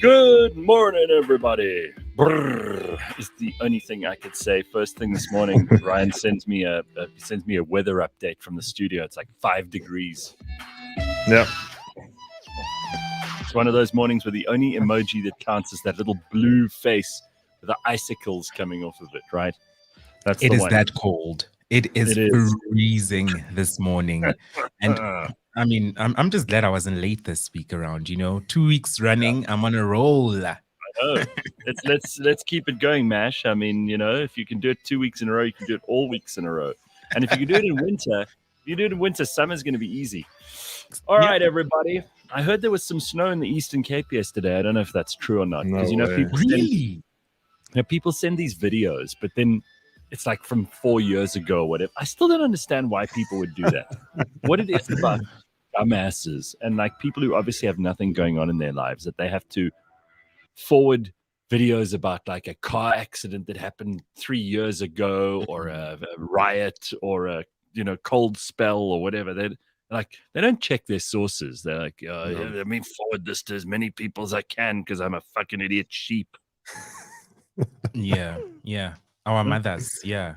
Good morning, everybody. Brrr is the only thing I could say. First thing this morning, Ryan sends me a weather update from the studio. It's like 5 degrees. Yeah. It's one of those mornings where the only emoji that counts is that little blue face with the icicles coming off of it, right? That's It the is one. that cold. It is freezing this morning. And I mean, I'm just glad I wasn't late this week around, 2 weeks running. I'm on a roll. I know. Let's keep it going, Mash. I mean, if you can do it 2 weeks in a row, you can do it all weeks in a row. And if you can do it in winter, summer's going to be easy. All right, everybody. I heard there was some snow in the Eastern Cape yesterday. I don't know if that's true or not. Because people send these videos, but then it's like from 4 years ago or whatever. I still don't understand why people would do that. What it is about dumbasses and like people who obviously have nothing going on in their lives that they have to forward videos about like a car accident that happened 3 years ago or a riot or a cold spell or whatever. They don't check their sources. They're like, let me forward this to as many people as I can because I'm a fucking idiot sheep. Yeah. Our mothers, yeah.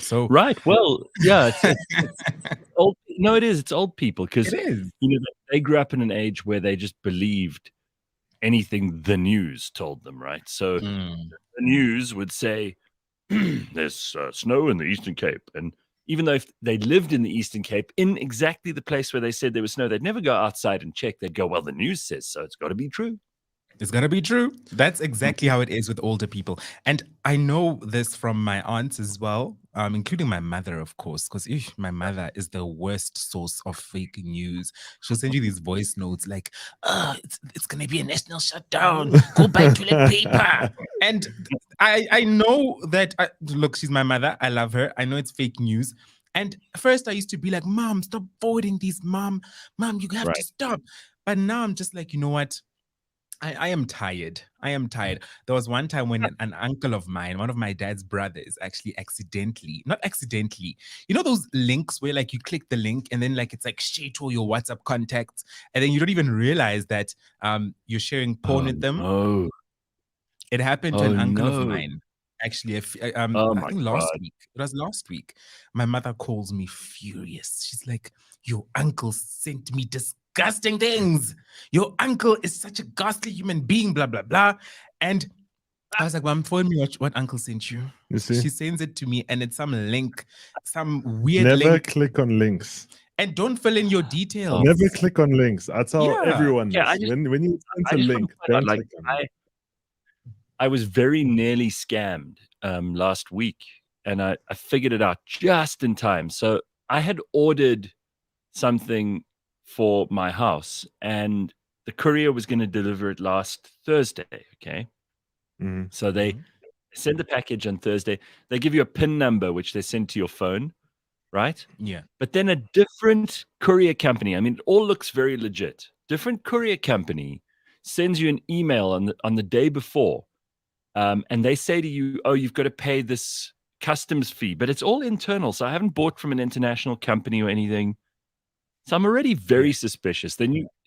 So right. Well, yeah. It's old. No, it is. It's old people because they grew up in an age where they just believed anything the news told them. Right. So the news would say there's snow in the Eastern Cape, and even though if they lived in the Eastern Cape, in exactly the place where they said there was snow, they'd never go outside and check. They'd go, well, the news says so. It's got to be true. It's going to be true. That's exactly how it is with older people. And I know this from my aunts as well, including my mother, of course, because my mother is the worst source of fake news. She'll send you these voice notes like, it's going to be a national shutdown. Go buy toilet paper. And I know that, look, she's my mother. I love her. I know it's fake news. And first I used to be like, Mom, stop forwarding these, Mom, you have to stop. But now I'm just like, you know what? I am tired. There was one time when an uncle of mine, one of my dad's brothers, actually not accidentally, those links where like you click the link and then like it's like share to all your WhatsApp contacts and then you don't even realize that you're sharing porn with them. Oh, it happened to an uncle of mine. Actually, I think last week. It was last week. My mother calls me furious. She's like, your uncle sent me disgusting things. Your uncle is such a ghastly human being, blah, blah, blah. And I was like, well, I'm following me what uncle sent you. You see? She sends it to me and it's some link, some weird link. Never click on links. And don't fill in your details. Never click on links. I tell everyone this. When you send a link, don't click on it. I was very nearly scammed last week, and I figured it out just in time. So I had ordered something for my house, and the courier was going to deliver it last Thursday, okay? Mm-hmm. So they send the package on Thursday. They give you a PIN number, which they send to your phone, right? Yeah. But then a different courier company, I mean, it all looks very legit. Different courier company sends you an email on the day before, and they say to you, oh, you've got to pay this customs fee, but it's all internal. So I haven't bought from an international company or anything. So I'm already very suspicious.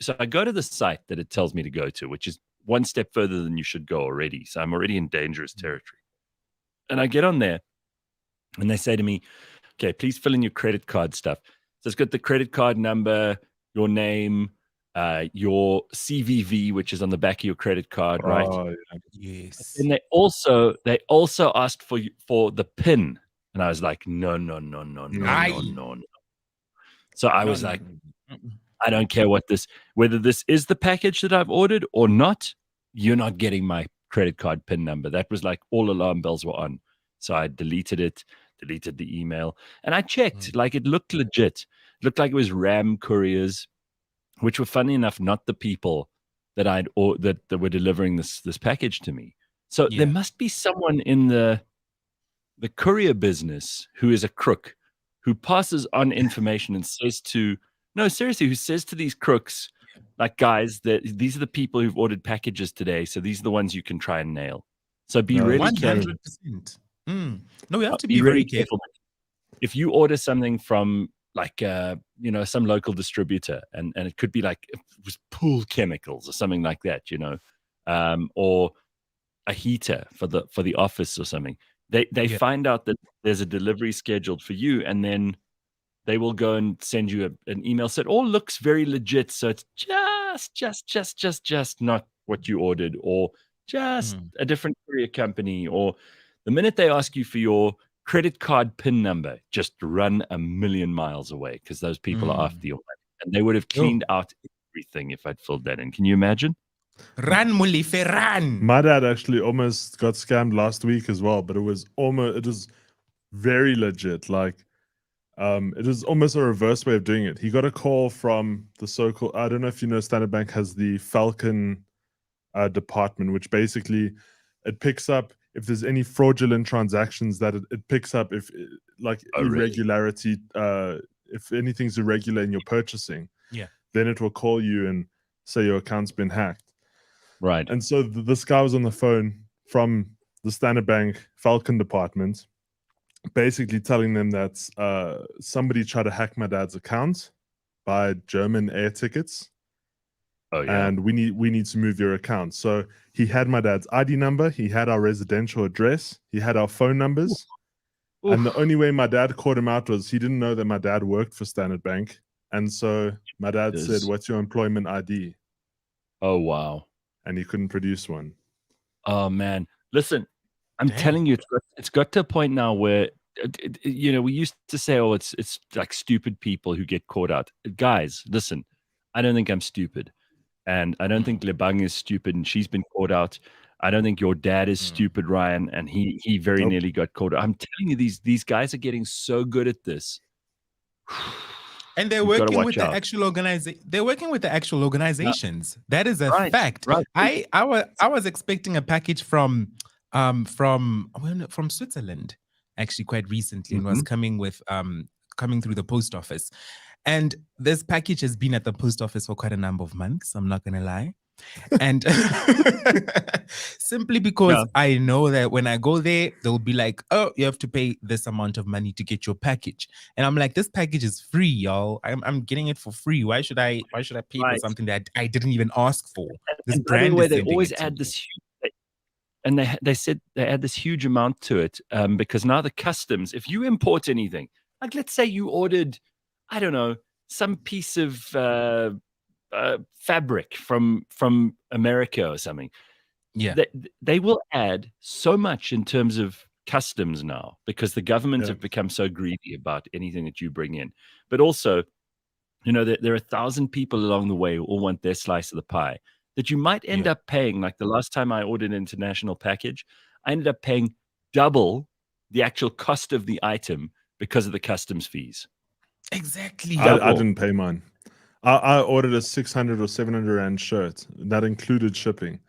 So I go to the site that it tells me to go to, which is one step further than you should go already. So I'm already in dangerous territory. And I get on there and they say to me, okay, please fill in your credit card stuff. So it's got the credit card number, your name, your CVV, which is on the back of your credit card, right? Oh, yes. And they also asked for the PIN, and I was like, no. So I was like, I don't care whether this is the package that I've ordered or not. You're not getting my credit card PIN number. That was like all alarm bells were on. So I deleted the email, and I checked. Like it looked legit. It looked like it was Ram couriers, which were funny enough not the people that that were delivering this package to me. So there must be someone in the courier business who is a crook, who passes on information and says to who says to these crooks, like, guys, that these are the people who've ordered packages today, so these are the ones you can try and nail. So be really careful. 100%. No, we have to be very careful. If you order something from like some local distributor, and it could be like it was Pool Chemicals or something like that, or a heater for the office or something. They find out that there's a delivery scheduled for you, and then they will go and send you an email. So it all looks very legit. So it's just not what you ordered, or just a different courier company. Or the minute they ask you for your credit card PIN number, just run a million miles away, because those people are after your money. And they would have cleaned out everything if I'd filled that in. Can you imagine? Run, Mulife, run. My dad actually almost got scammed last week as well, but it was very legit. Like, it was almost a reverse way of doing it. He got a call from the so-called, I don't know if you know, Standard Bank has the Falcon department, which basically it picks up if there's any fraudulent transactions, that it picks up if irregularity, if anything's irregular in your purchasing, then it will call you and say your account's been hacked. Right. And so this guy was on the phone from the Standard Bank Falcon department, basically telling them that somebody tried to hack my dad's account, buy German air tickets. Oh, yeah. And we need to move your account. So he had my dad's ID number, he had our residential address, he had our phone numbers. Oof. And the only way my dad caught him out was he didn't know that my dad worked for Standard Bank. And so my dad said, "What's your employment ID?" Oh, wow. And he couldn't produce one. Oh, man. Listen, I'm telling you, it's got to a point now where, we used to say, oh, it's like stupid people who get caught out. Guys, listen, I don't think I'm stupid. And I don't think Lebang is stupid, and she's been caught out. I don't think your dad is stupid, Ryan, and he very nearly got caught out. I'm telling you, these guys are getting so good at this. And they're working with the actual organization. They're working with the actual organizations. That is a fact. Right. I was expecting a package from Switzerland, actually, quite recently, and was coming through the post office. And this package has been at the post office for quite a number of months, I'm not going to lie. And simply because I know that when I go there, they'll be like, oh, you have to pay this amount of money to get your package. And I'm like, this package is free, y'all. I'm getting it for free. Why should I pay for something that I didn't even ask for? This brand way, they always add this huge, and they said they add this huge amount to it, because now the customs, if you import anything, like let's say you ordered, I don't know, some piece of fabric from America or something. Yeah, they will add so much in terms of customs now, because the governments have become so greedy about anything that you bring in. But also, there are 1,000 people along the way who all want their slice of the pie, that you might end up paying. Like the last time I ordered an international package, I ended up paying double the actual cost of the item because of the customs fees. Exactly. I didn't pay mine. I ordered a 600 or 700 rand shirt that included shipping,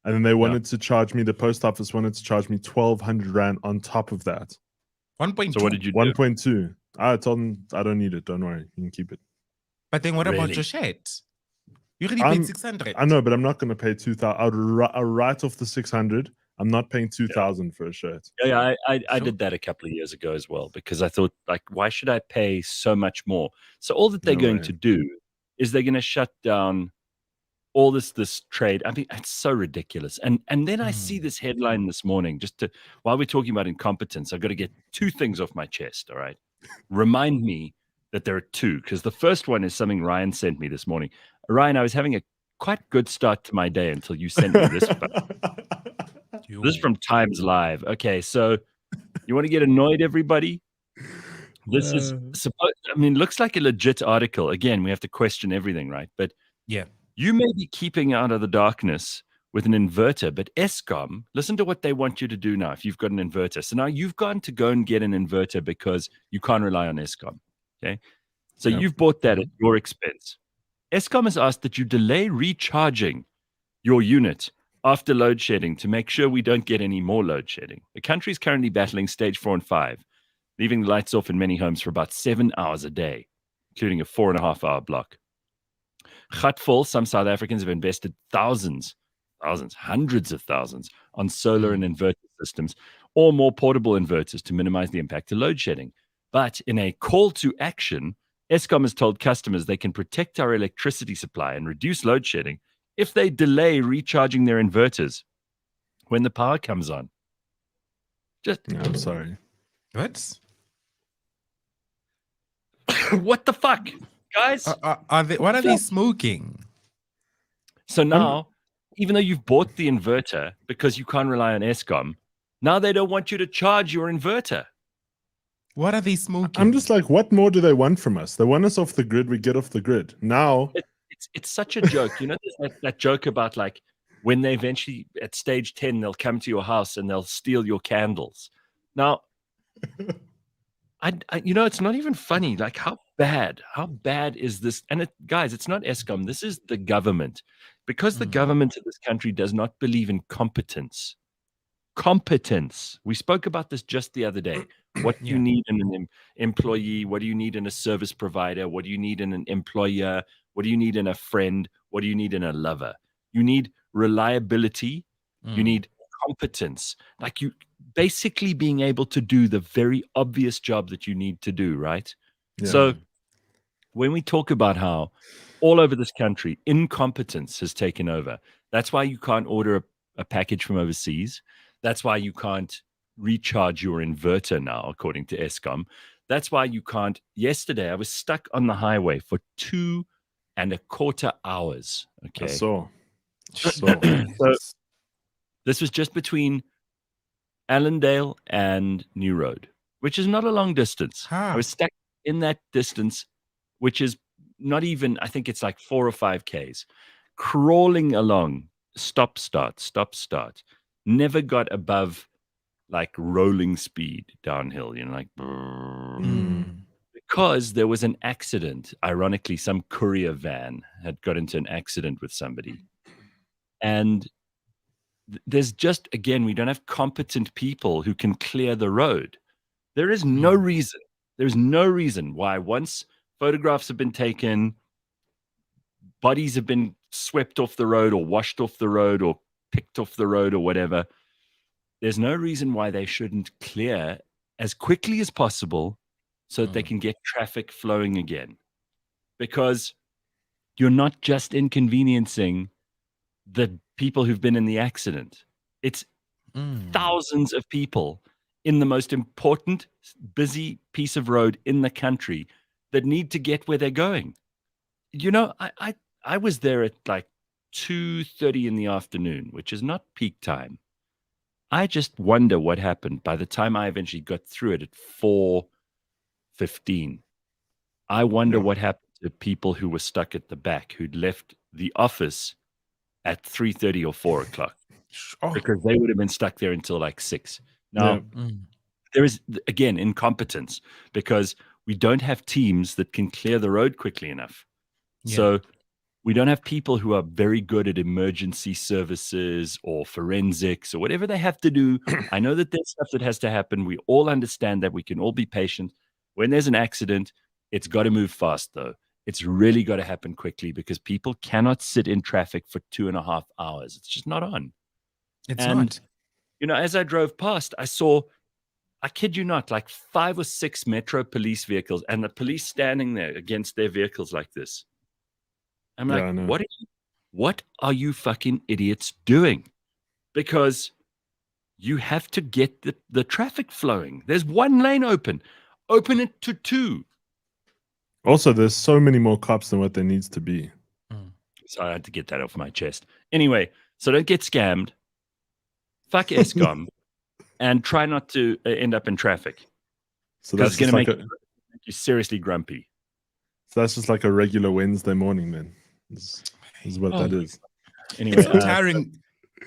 and then they wanted to charge me. The post office wanted to charge me 1,200 rand on top of that. 1.2. So what did you do? 1.2. I told them I don't need it. Don't worry, you can keep it. But then what about your shirt? You already paid 600. I know, but I'm not going to pay 2,000. I'll write off the 600. I'm not paying 2,000 for a shirt. Yeah, I did that a couple of years ago as well, because I thought, like, why should I pay so much more? So all that they're going to do is they're going to shut down all this trade. I mean, it's so ridiculous. And then I see this headline this morning, while we're talking about incompetence, I've got to get two things off my chest, all right? Remind me that there are two, because the first one is something Ryan sent me this morning. Ryan, I was having a quite good start to my day until you sent me this. This is from Times Live. Okay, so you want to get annoyed, everybody? This is looks like a legit article. Again, we have to question everything, right? But you may be keeping out of the darkness with an inverter, but Eskom, listen to what they want you to do now if you've got an inverter. So now you've gone to go and get an inverter because you can't rely on Eskom. Okay, so you've bought that at your expense. Eskom has asked that you delay recharging your unit after load shedding to make sure we don't get any more load shedding. The country is currently battling stage 4 and 5, leaving the lights off in many homes for about 7 hours a day, including a 4.5-hour block. Gatvol, some South Africans have invested hundreds of thousands on solar and inverter systems, or more portable inverters to minimize the impact of load shedding. But in a call to action, Eskom has told customers they can protect our electricity supply and reduce load shedding if they delay recharging their inverters when the power comes on. Just I'm sorry. What? what the fuck, guys? Are they? What are they smoking? So now, even though you've bought the inverter because you can't rely on Eskom, now they don't want you to charge your inverter. What are they smoking? I'm just like, what more do they want from us? They want us off the grid. We get off the grid. Now, it's such a joke. You know, there's that joke about like when they eventually at stage 10, they'll come to your house and they'll steal your candles. Now, you know, it's not even funny. Like how bad is this? And guys, it's not Eskom. This is the government, because the government of this country does not believe in competence. Competence. We spoke about this just the other day. What do you need in an employee? What do you need in a service provider? What do you need in an employer? What do you need in a friend? What do you need in a lover? You need reliability. You need competence. Like you basically being able to do the very obvious job that you need to do, right? Yeah. So when we talk about how all over this country, incompetence has taken over, that's why you can't order a package from overseas. That's why you can't recharge your inverter now, according to Eskom. That's why you can't. Yesterday, I was stuck on the highway for 2.25 hours. Okay. I saw. So this was just between Allendale and New Road, which is not a long distance. I was stuck in that distance, which is not even, I think it's like 4 or 5 Ks, crawling along, stop, start, never got above like rolling speed downhill, you know, like because there was an accident. Ironically, some courier van had got into an accident with somebody. And there's just, again, we don't have competent people who can clear the road. There is no reason. There's no reason why once photographs have been taken, bodies have been swept off the road or washed off the road or picked off the road or whatever, there's no reason why they shouldn't clear as quickly as possible so that they can get traffic flowing again. Because you're not just inconveniencing the people who've been in the accident. It's thousands of people in the most important, busy piece of road in the country that need to get where they're going. You know, I was there at like 2:30 in the afternoon, which is not peak time. I just wonder what happened by the time I eventually got through it at 4:15. I wonder what happened to people who were stuck at the back, who'd left the office at 3:30 or 4 o'clock, because they would have been stuck there until like 6. Now, there is, again, incompetence because we don't have teams that can clear the road quickly enough. So we don't have people who are very good at emergency services or forensics or whatever they have to do. I know that there's stuff that has to happen. We all understand that. We can all be patient. When there's an accident, it's got to move fast, though. It's really got to happen quickly because people cannot sit in traffic for 2.5 hours. It's just not on. It's not. You know, as I drove past, I saw, I kid you not, like 5 or 6 Metro police vehicles and the police standing there against their vehicles like this. I'm like, what are you fucking idiots doing? Because you have to get the traffic flowing. There's 1 lane open. Open it to 2. Also, there's so many more cops than what there needs to be. So I had to get that off my chest. Anyway, so don't get scammed. Fuck Eskom. And try not to end up in traffic. So that's it's going to like make you seriously grumpy. So that's just like a regular Wednesday morning, then. This is what that is. Anyway, it's so tiring.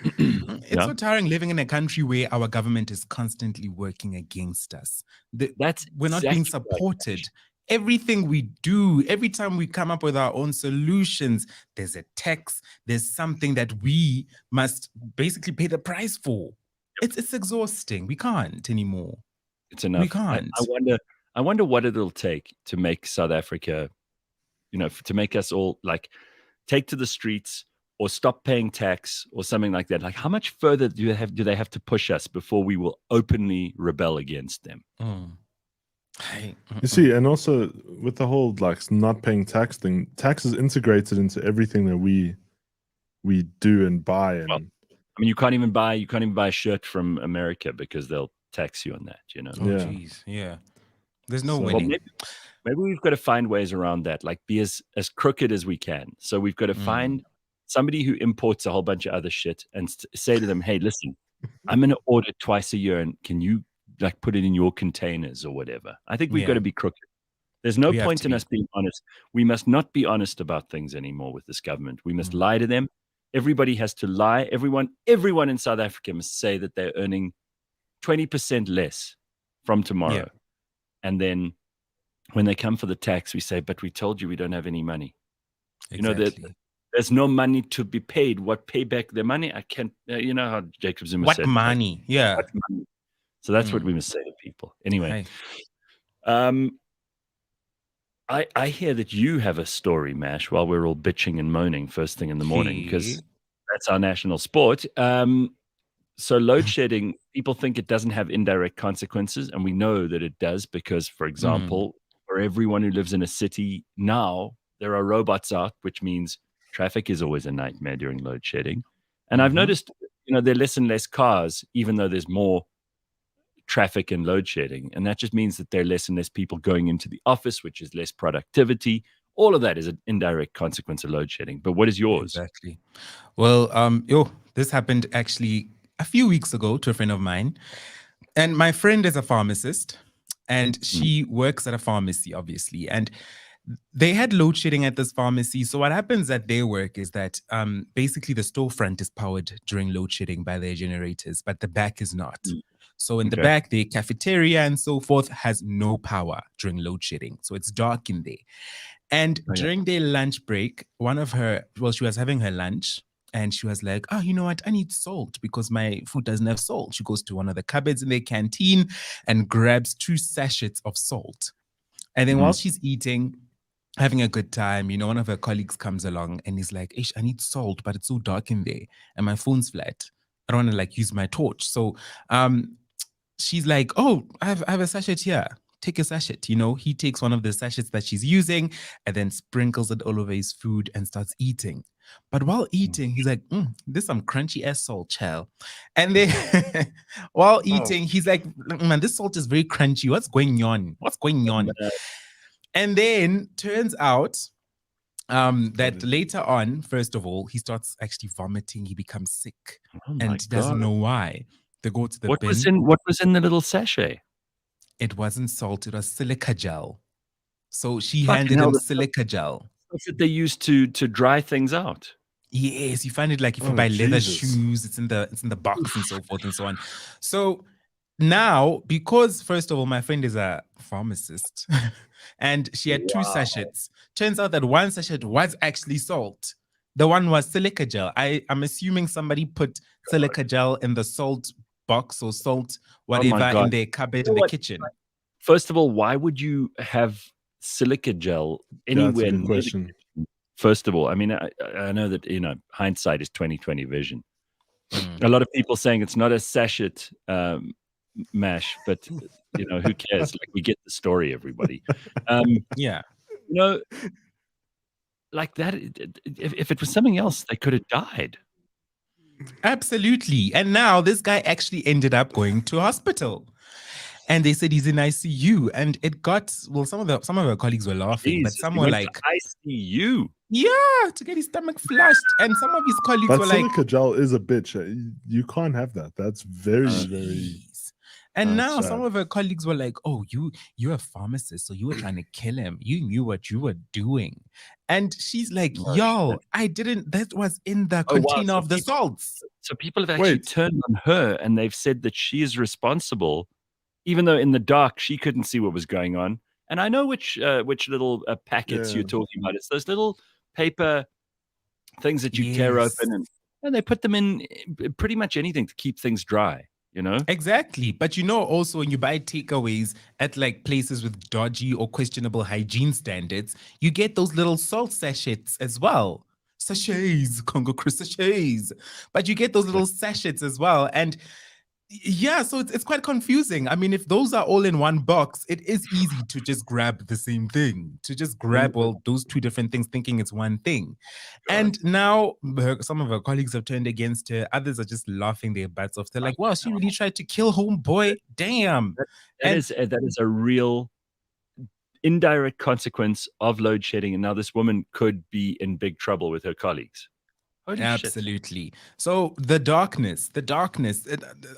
It's so tiring living in a country where our government is constantly working against us. We're not being supported. Everything we do, every time we come up with our own solutions, there's a tax, there's something that we must basically pay the price for. It's exhausting. We can't anymore. It's enough. We can't. I wonder what it'll take to make South Africa, you know, to make us all like take to the streets or stop paying tax or something like that. Like, how much further do they have to push us before we will openly rebel against them? You see, and also with the whole like not paying tax thing, tax is integrated into everything that we we do and buy. And Well, I mean, you can't even buy a shirt from America because they'll tax you on that. Oh, Yeah. jeez. Yeah. There's no So- Well, winning. maybe we've got to find ways around that, like be as crooked as we can. So we've got to find somebody who imports a whole bunch of other shit and say to them, hey, listen, I'm going to order twice a year, and can you like put it in your containers or whatever? I think we've got to be crooked. There's no We have point to in be. us being honest. We must not be honest about things anymore with this government. We must lie to them. Everybody has to lie. Everyone in South Africa must say that they're earning 20% less from tomorrow. Yeah. And then when they come for the tax, we say, but we told you we don't have any money. Exactly. You know, that there's no money to be paid. What pay back the money? I can't, you know how Jacob Zuma What said. money? Yeah. What money? So that's what we must say to people. Anyway, Hey. I hear that you have a story, Mash, while we're all bitching and moaning first thing in the morning, because that's our national sport. So load shedding, people think it doesn't have indirect consequences, and we know that it does because, for example, for everyone who lives in a city now, there are robots out, which means traffic is always a nightmare during load shedding. And I've noticed, you know, there are less and less cars, even though there's more traffic and load shedding. And that just means that there are less and less people going into the office, which is less productivity. All of that is an indirect consequence of load shedding. But what is yours? Exactly. Well, this happened actually a few weeks ago to a friend of mine. And my friend is a pharmacist, and she works at a pharmacy, obviously. And they had load shedding at this pharmacy. So what happens at their work is that basically the storefront is powered during load shedding by their generators, but the back is not. So in the back, the cafeteria and so forth has no power during load shedding. So it's dark in there. And during their lunch break, she was having her lunch and she was like, oh, you know what? I need salt because my food doesn't have salt. She goes to one of the cupboards in their canteen and grabs 2 sachets of salt. And then while she's eating, having a good time, you know, one of her colleagues comes along and he's like, Ish, I need salt, but it's so dark in there and my phone's flat. I don't want to like use my torch. So she's like, oh, I have a sachet here. Take a sachet. You know, he takes one of the sachets that she's using and then sprinkles it all over his food and starts eating. But while eating, he's like, this is some crunchy ass salt, child. And then while eating, he's like, man, this salt is very crunchy. What's going on? What's going on? And then turns out that later on, first of all, he starts actually vomiting. He becomes sick and doesn't know why. They go to the bin. What was in the little sachet? It wasn't salt. It was silica gel. So she handed him silica gel. That's what they use to dry things out. Yes, you find it like if you buy leather shoes, it's in the box and so forth and so on. So now, because first of all, my friend is a pharmacist and she had 2 sachets. Turns out that one sachet was actually salt. The one was silica gel. I'm assuming somebody put silica gel in the salt box or salt, whatever, in their cupboard in the kitchen. First of all, why would you have silica gel anywhere near the kitchen? First of all, I mean, I know that, you know, hindsight is 20/20 vision. A lot of people saying it's not a sachet mash, but you know, who cares? Like, we get the story, everybody. You know, like that. If it was something else, they could have died. Absolutely. And now this guy actually ended up going to hospital. And they said he's in ICU. And it got, well, some of our colleagues were laughing, but some were like, ICU. Yeah, to get his stomach flushed. And some of his colleagues were like, silica gel is a bitch. You can't have that. That's very, very. And now some of her colleagues were like, oh, you're a pharmacist, so you were trying to kill him. You knew what you were doing. And she's like, I didn't, that was in the container of the salts. So people have actually turned on her and they've said that she is responsible, even though in the dark she couldn't see what was going on. And I know which little packets you're talking about. It's those little paper things that you tear open and they put them in pretty much anything to keep things dry. You know? Exactly. But you know, also when you buy takeaways at like places with dodgy or questionable hygiene standards, you get those little salt sachets as well. Sachets, Congo Chris sachets. But you get those little sachets as well. And Yeah, so it's quite confusing. I mean, if those are all in one box, it is easy to just grab the same thing, to just grab those two different things, thinking it's one thing. And now some of her colleagues have turned against her. Others are just laughing their butts off. They're like, "Wow, she really tried to kill homeboy. Damn." That is a real indirect consequence of load shedding, and now this woman could be in big trouble with her colleagues. Holy Absolutely. So the darkness,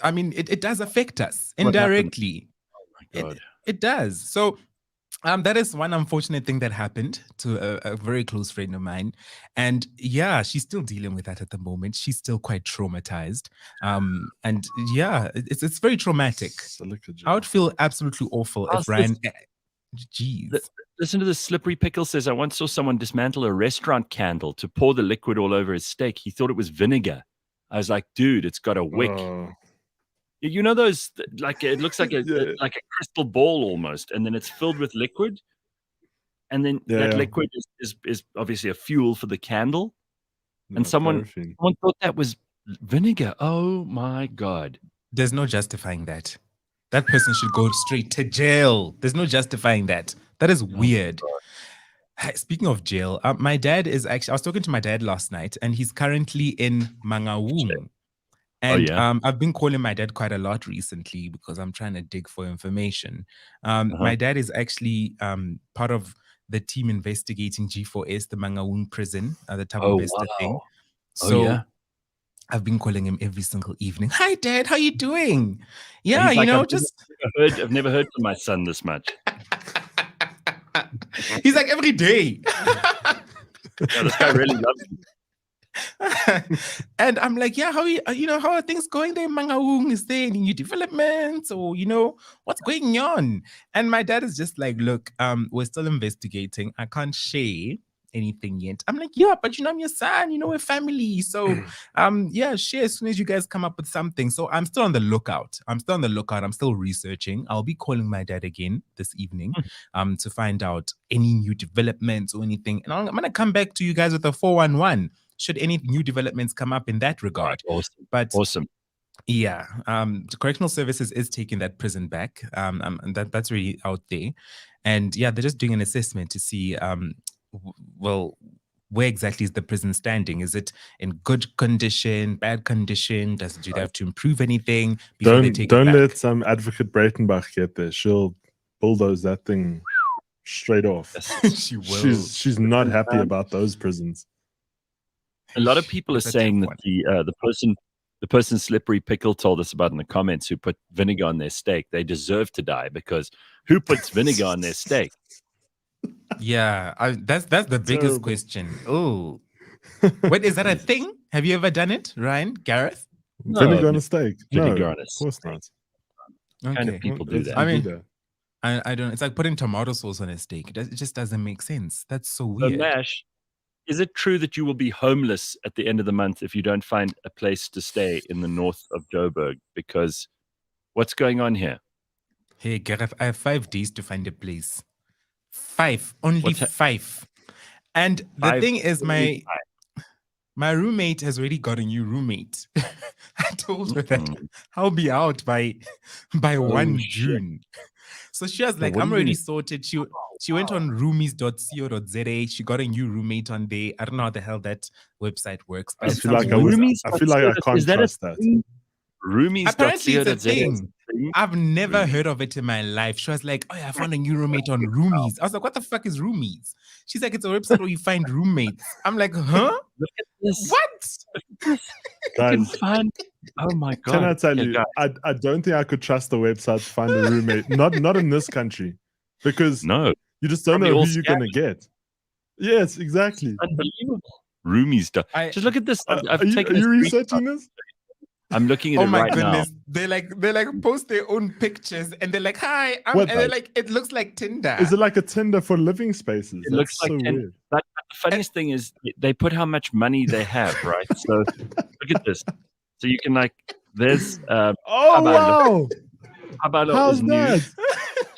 I mean, it does affect us What happened? indirectly. Oh my God. It does. So that is one unfortunate thing that happened to a very close friend of mine. And yeah, she's still dealing with that at the moment. She's still quite traumatized. And yeah, it's very traumatic. I would feel absolutely awful if Ryan... Jeez. Listen to this. Slippery Pickle says, I once saw someone dismantle a restaurant candle to pour the liquid all over his steak. He thought it was vinegar. I was like, dude, it's got a wick. You know those, like, it looks like like a crystal ball almost, and then it's filled with liquid. And then that liquid is obviously a fuel for the candle. And someone thought that was vinegar. Oh my God. There's no justifying that. That person should go straight to jail. There's no justifying that. That is weird. Speaking of jail, my dad is actually, I was talking to my dad last night, and he's currently in Mangaung. And I've been calling my dad quite a lot recently because I'm trying to dig for information. My dad is actually part of the team investigating G4S, the Mangaung prison, the Thabo Bester thing. So I've been calling him every single evening. Hi, Dad. How you doing? Yeah, you know, I've never heard from my son this much. He's like every day. This guy really loves me. And I'm like, yeah, how are things going there, Mangaung? Is there any new developments, or what's going on? And my dad is just like, look, we're still investigating. I can't share anything yet. I'm like, yeah, but I'm your son, we're family. So share as soon as you guys come up with something. So I'm still on the lookout. I'm still researching. I'll be calling my dad again this evening to find out any new developments or anything. And I'm gonna come back to you guys with a 411 should any new developments come up in that regard. Awesome. Yeah, the correctional services is taking that prison back. And that's really out there. And yeah, they're just doing an assessment to see where exactly is the prison standing? Is it in good condition, bad condition? Do they have to improve anything? Don't let some advocate Breitenbach get there. She'll bulldoze that thing straight off. She will. She's not happy about those prisons. A lot of people are saying that the person Slippery Pickle told us about in the comments who put vinegar on their steak, they deserve to die, because who puts vinegar on their steak? Yeah, that's the biggest question. Oh, wait, is that a thing? Have you ever done it, Ryan? Gareth? No, vinegar on a steak? Vinegar no, on a of course not. Okay. Kind of people do that. I mean, I don't. It's like putting tomato sauce on a steak. It just doesn't make sense. That's so weird. So Mash, is it true that you will be homeless at the end of the month if you don't find a place to stay in the north of Joburg? Because what's going on here? Hey, Gareth, I have 5 days to find a place. 5, only 5. And the thing is, my roommate has already got a new roommate. I told her that I'll be out by 1 June. So she was like, I'm already sorted. She went on roomies.co.za. She got a new roommate on there. I don't know how the hell that website works. But I feel like I can't trust that. Roomies. Apparently it's a thing. I've never heard of it in my life. She was like, oh yeah, I found a new roommate on Roomies. I was like, what the fuck is Roomies? She's like, it's a website where you find roommates. I'm like, huh? Look at this. What? Guys, oh my God. Can I tell you, I don't think I could trust the website to find a roommate. Not in this country. Because you just don't know who you're going to get. Yes, exactly. Unbelievable. Roomies. Just look at this. Are you researching this? I'm looking at it right now. Oh my goodness. They like post their own pictures and they're like, hi. And they're like, it looks like Tinder. Is it like a Tinder for living spaces? It looks like so weird. But the funniest thing is they put how much money they have, right? So look at this. So you can there's wow. How about How's that?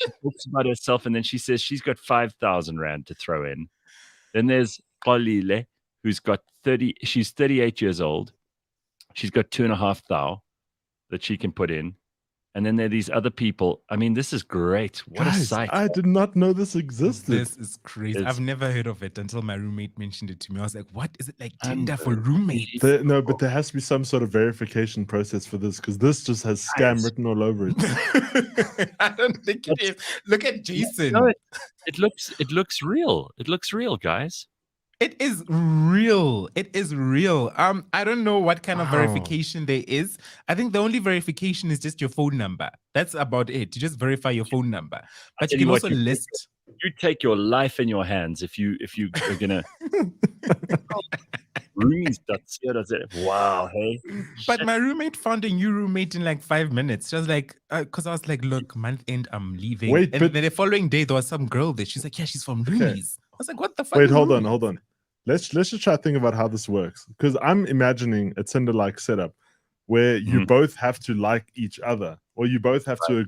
She talks about herself and then she says she's got 5,000 Rand to throw in. Then there's Kolile, who's got she's 38 years old. She's got 2,500. that she can put in. And then there are these other people. I mean, this is great. What a Guys, sight. I did not know this existed. This is crazy. It's- I've never heard of it until my roommate mentioned it to me. I was like, what is it like Tinder for roommates? No, but there has to be some sort of verification process for this because this just has scam Guys. written all over it. I don't think it is. Look at Jason. No, it looks real. It looks real, guys. It is real. It is real. I don't know what kind of Wow. verification there is. I think the only verification is just your phone number. That's about it. You just verify your phone number. But you tell can you what, also you- list. You take your life in your hands if you are gonna roomies.co.za. Wow, hey. But my roommate found a new roommate in like 5 minutes. She was like, because I was like, look, month end, I'm leaving. Wait, and but- then the following day, there was some girl there. She's like, yeah, she's from Roomies. I was like, what the fuck? Wait, is hold on, Roomies? hold on. Let's just try to think about how this works because I'm imagining a Tinder-like setup where you both have to like each other, or you both have to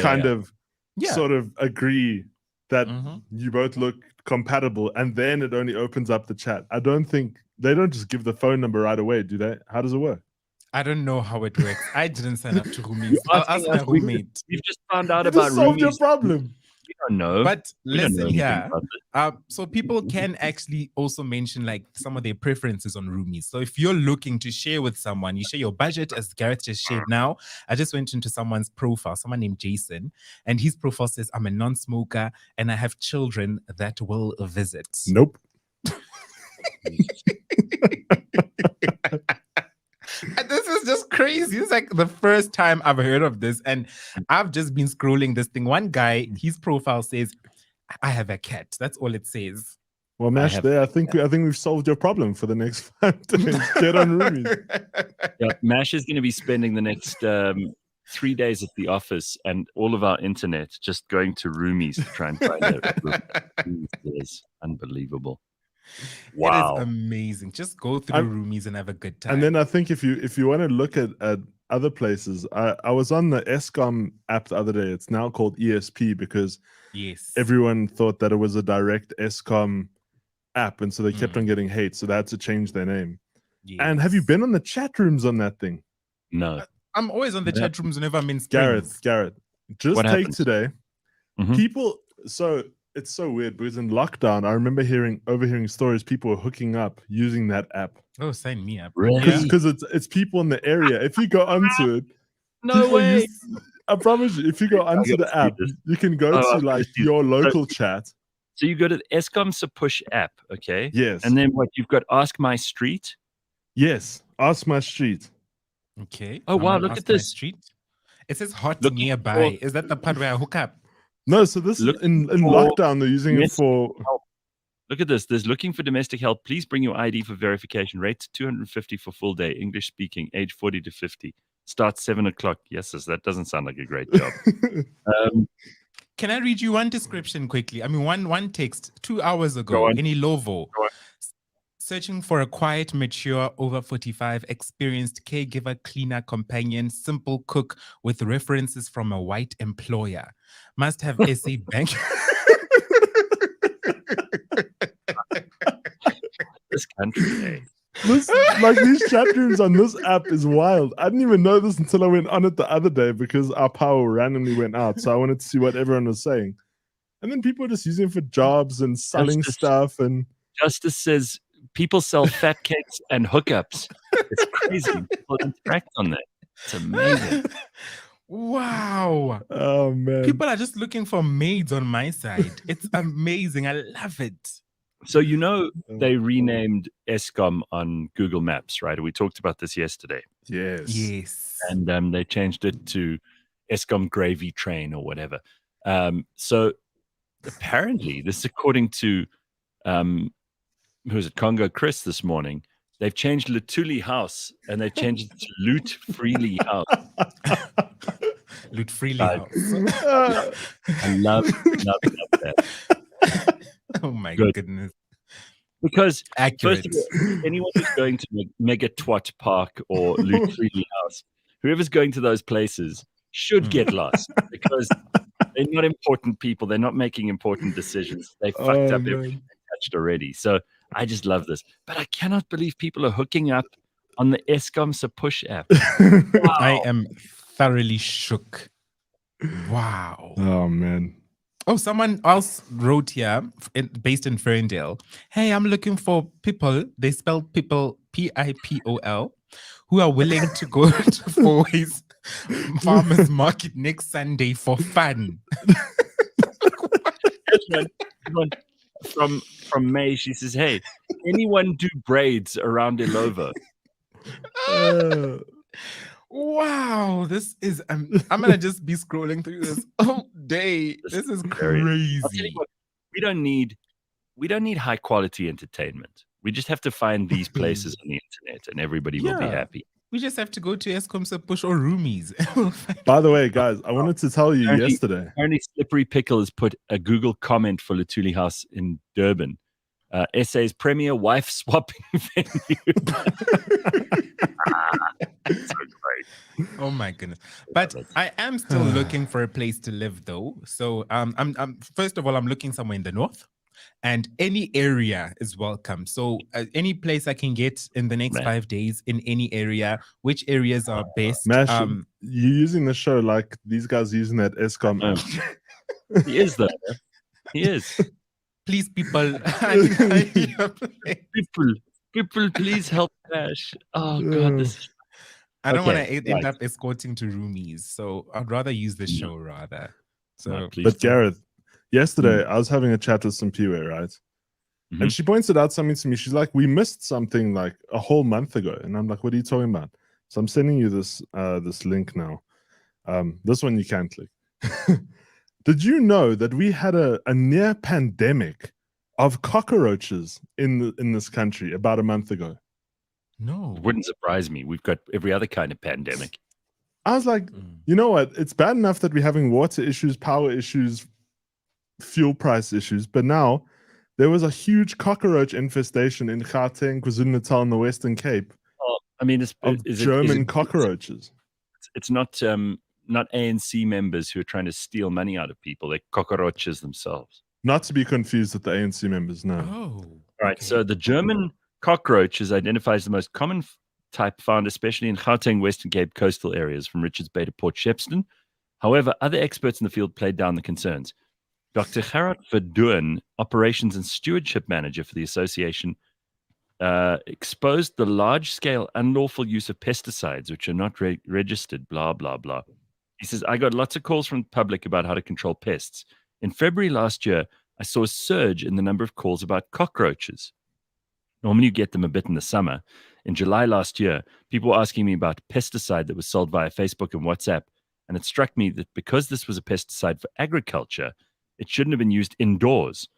kind of Yeah. sort of agree that Mhm. you both look compatible, and then it only opens up the chat. I don't think they don't just give the phone number right away, do they? How does it work? I don't know how it works. I didn't sign up to Roomies. I'll ask asking my us, we- roommate. We've just found out You about just solved your roomies. problem. We don't know. But We don't know listen anything here. about this. So people can actually also mention like some of their preferences on Roomies. So if you're looking to share with someone, you share your budget as Gareth just shared now. I just went into someone's profile, someone named Jason, and his profile says, I'm a non-smoker and I have children that will visit. Nope. And this is just crazy. It's like the first time I've heard of this. And I've just been scrolling this thing. One guy, his profile says, I have a cat. That's all it says. Well, Mash, have- there. I think we've solved your problem for the next 5 days. Get on Roomies. Yeah, Mash is going to be spending the next 3 days at the office and all of our internet just going to Roomies to try and find it. It is unbelievable. Wow. It is amazing. Just go through I'm- Roomies and have a good time. And then I think if you want to look at other places, I was on the Eskom app the other day. It's now called ESP because yes. everyone thought that it was a direct Eskom app, and so they kept on getting hate. So they had to change their name. And have you Yes. been on the chat rooms on that thing? No. I'm always on the Yeah. chat rooms whenever I'm in Springs. Gareth, just What take happened? today. Mhm. People, so it's so weird because in lockdown, I remember overhearing stories. People were hooking up using that app Oh, sign me up. Really? because it's people in the area. If you go onto it, No people way. I promise you, if you go onto gotta the see app, this. you can go Oh, to I've gotta like see your this. local chat. So you go to the Eskom's a push app, okay? Yes, And then what? You've got Ask My Street. yes. Ask my street. Okay. Oh, I'm wow, on look at Ask My this. Street. It says hot Looking nearby. for- Is that the part where I hook up? No, so this Look in for lockdown they're using it domestic for. help. Look at this. There's looking for domestic help. Please bring your ID for verification. Rate 250 for full day. English speaking. Age 40 to 50. Start 7 o'clock. Yes, that doesn't sound like a great job. Can I read you one description quickly? I mean, one text 2 hours Go ago on. in Ilovo. Go on. Searching for a quiet, mature, over 45, experienced caregiver, cleaner, companion, simple cook with references from a white employer. Must have SA bank. This country, eh? This, like these chat rooms on this app is wild. I didn't even know this until I went on it the other day because our power randomly went out. So I wanted to see what everyone was saying. And then people were just using it for jobs and selling Justice. stuff. And Justice says people sell fat cakes and hookups. It's crazy. People interact on that. It's amazing. Wow. oh man. People are just looking for maids on my side. It's amazing. I love it. So they renamed Eskom on Google Maps, right? We talked about this yesterday. Yes. Yes. And they changed it to Eskom Gravy Train or whatever. So apparently, this is according to who is it, Congo Chris this morning. They've changed Lutuli House and they've changed it to Loot Freely House. Loot freely Right. house. I love that. Oh my Good. goodness. Because Accurate. first of all, anyone who's going to Mega Twat Park or Loot Freely House, whoever's going to those places should get lost because they're not important people. They're not making important decisions. They fucked up everything they touched already. So I just love this. But I cannot believe people are hooking up on the Eskom push app. I am thoroughly shook. Wow. Oh man. Oh, someone else wrote here, based in Ferndale. Hey, I'm looking for people. They spell people P-I-P-O-L, who are willing to go to Fourways Farmers Market next Sunday for fun. One from May. She says, "Hey, anyone do braids around Illovo?" Wow, this is I'm gonna just be scrolling through this all day. This is I'll tell you crazy. what, we don't need high quality entertainment. We just have to find these places on the internet, and everybody will be Yeah. happy. We just have to go to Eskom Push or Roomies. By the way, guys, I wanted to tell you yesterday. Apparently, Slippery Pickle has put a Google comment for Lutuli House in Durban. SA's premier wife swapping venue. So great. Oh my goodness. But I am still looking for a place to live though. So I'm first of all, I'm looking somewhere in the north, and any area is welcome. So any place I can get in the next 5 days in any area, which areas are best? Mash, you using the show like these guys using that Eskom app. He is though. He is. Please, people. people, please help Ash. Oh God, this. I don't want to end up escorting to Roomies, so I'd rather use the show rather. So, No, but Gareth, yesterday I was having a chat with some Piwe, right? And she pointed out something to me. She's like, "We missed something like a whole month ago," and I'm like, "What are you talking about?" So I'm sending you this this link now. This one you can click. Did you know that we had a near pandemic of cockroaches in this country about a month ago? No, it wouldn't surprise me. We've got every other kind of pandemic. I was like, you know what? It's bad enough that we're having water issues, power issues, fuel price issues, but now there was a huge cockroach infestation in Gauteng, KwaZulu-Natal, and the Western Cape. Oh, I mean, German cockroaches. It's not ANC members who are trying to steal money out of people. They're cockroaches themselves. Not to be confused with the ANC members, no. Oh, right. Okay. So the German cockroach is identified as the most common type found, especially in Gauteng, Western Cape coastal areas from Richards Bay to Port Shepstone. However, other experts in the field played down the concerns. Dr. Gerard Verdoorn, Operations and Stewardship Manager for the association, exposed the large-scale unlawful use of pesticides, which are not registered, blah, blah, blah. He says, I got lots of calls from the public about how to control pests. In February last year, I saw a surge in the number of calls about cockroaches. Normally you get them a bit in the summer. In July last year, people were asking me about pesticide that was sold via Facebook and WhatsApp. And it struck me that because this was a pesticide for agriculture, it shouldn't have been used indoors.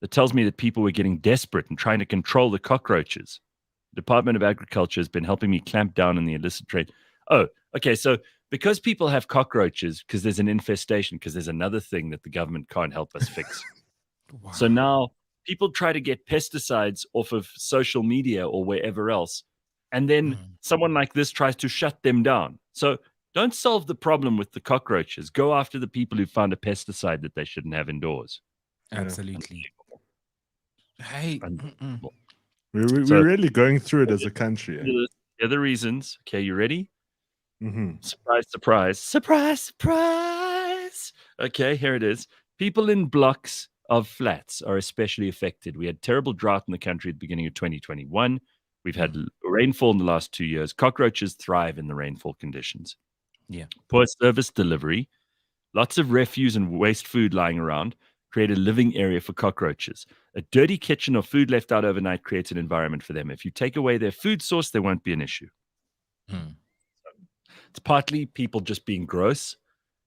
That tells me that people were getting desperate and trying to control the cockroaches. The Department of Agriculture has been helping me clamp down on the illicit trade. Oh, okay. So because people have cockroaches, because there's an infestation, because there's another thing that the government can't help us fix. Wow. So now people try to get pesticides off of social media or wherever else. And then someone like this tries to shut them down. So don't solve the problem with the cockroaches. Go after the people who found a pesticide that they shouldn't have indoors. Absolutely. Hey, we're really going through it as a country. The other reasons. Okay, you ready? Surprise, surprise, surprise, surprise. Okay, here it is. People in blocks of flats are especially affected. We had terrible drought in the country at the beginning of 2021. We've had rainfall in the last 2 years. Cockroaches thrive in the rainfall conditions. Yeah. Poor service delivery, lots of refuse and waste food lying around create a living area for cockroaches. A dirty kitchen or food left out overnight creates an environment for them. If you take away their food source, there won't be an issue. It's partly people just being gross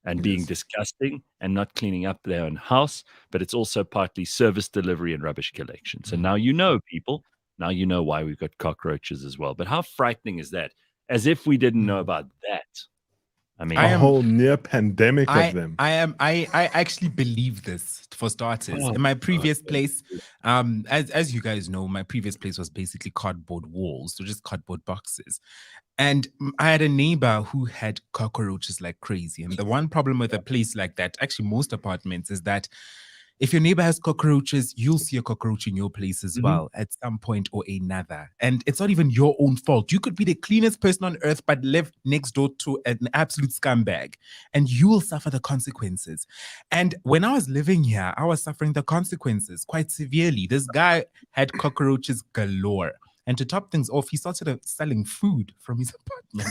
and being disgusting and not cleaning up their own house, but it's also partly service delivery and rubbish collection. So now you know, people. Now you know why we've got cockroaches as well. But how frightening is that? As if we didn't know about that. I mean, a whole near pandemic of them. I actually believe this, for starters. In my previous place, as you guys know, my previous place was basically cardboard walls, so just cardboard boxes. And I had a neighbor who had cockroaches like crazy. And the one problem with a place like that, actually most apartments, is that If your neighbor has cockroaches, you'll see a cockroach in your place as well at some point or another. And it's not even your own fault. You could be the cleanest person on earth, but live next door to an absolute scumbag, and you will suffer the consequences. And when I was living here, I was suffering the consequences quite severely. This guy had cockroaches galore. And to top things off, he started selling food from his apartment.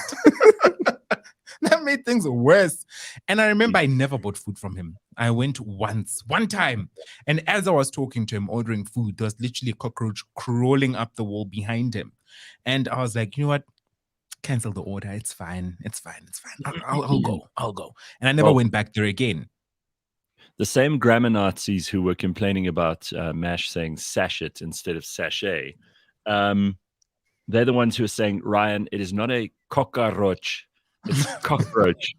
That made things worse. And I remember I never bought food from him. I went one time. And as I was talking to him, ordering food, there was literally a cockroach crawling up the wall behind him. And I was like, you know what? Cancel the order. It's fine. I'll go. And I never went back there again. The same grammar Nazis who were complaining about MASH saying sachet instead of sachet, they're the ones who are saying, Ryan, it is not a cockroach, it's cockroach.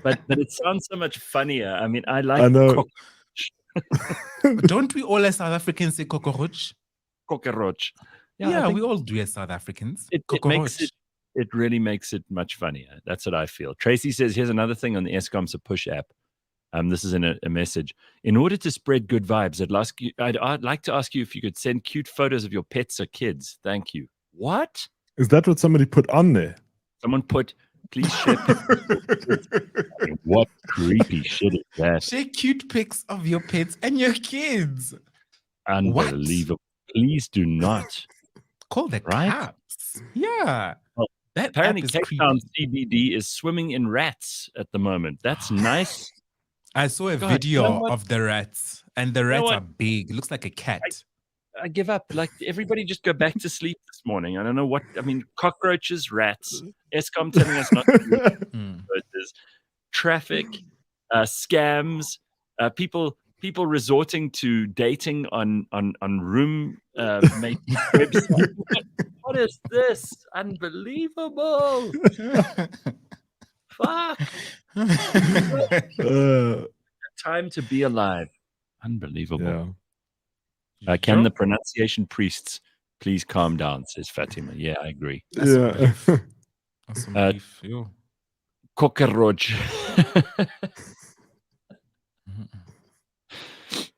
But it sounds so much funnier. I mean, I know. Don't we all as South Africans say cockroach? Cockroach. Yeah, we all do as South Africans. It really makes it much funnier. That's what I feel. Tracy says, here's another thing on the Eskom's push app. This is in a message. In order to spread good vibes, I'd like to ask you if you could send cute photos of your pets or kids. Thank you. What? Is that what somebody put on there? Someone put, please share. What creepy shit is that? Share cute pics of your pets and your kids. Unbelievable. What? Please do not. Call the cops. Yeah. Well, apparently Cape Town CBD is swimming in rats at the moment. That's nice. I saw a video of the rats, and the rats are big. It looks like a cat. I give up. Like, everybody just go back to sleep this morning. I don't know what. I mean, cockroaches, rats, Eskom telling us not to do cockroaches, traffic, scams, people resorting to dating on room mate websites. What is this? Unbelievable. Fuck. Time to be alive. Unbelievable. Yeah. Can the pronunciation priests please calm down, says Fatima. Yeah, I agree. Cockroach.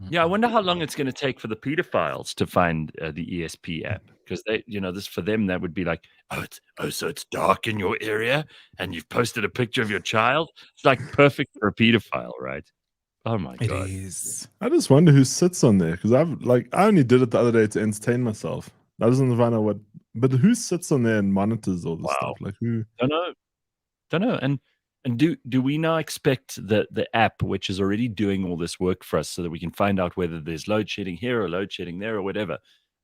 Yeah, I wonder how long it's going to take for the pedophiles to find the ESP app, because they, this for them that would be like, so it's dark in your area, and you've posted a picture of your child. It's like perfect for a pedophile, right? Oh my god, it is. I just wonder who sits on there, because I only did it the other day to entertain myself. I doesn't find out but who sits on there and monitors all this stuff? Like who? Don't know. And do we now expect the app, which is already doing all this work for us, so that we can find out whether there's load shedding here or load shedding there or whatever?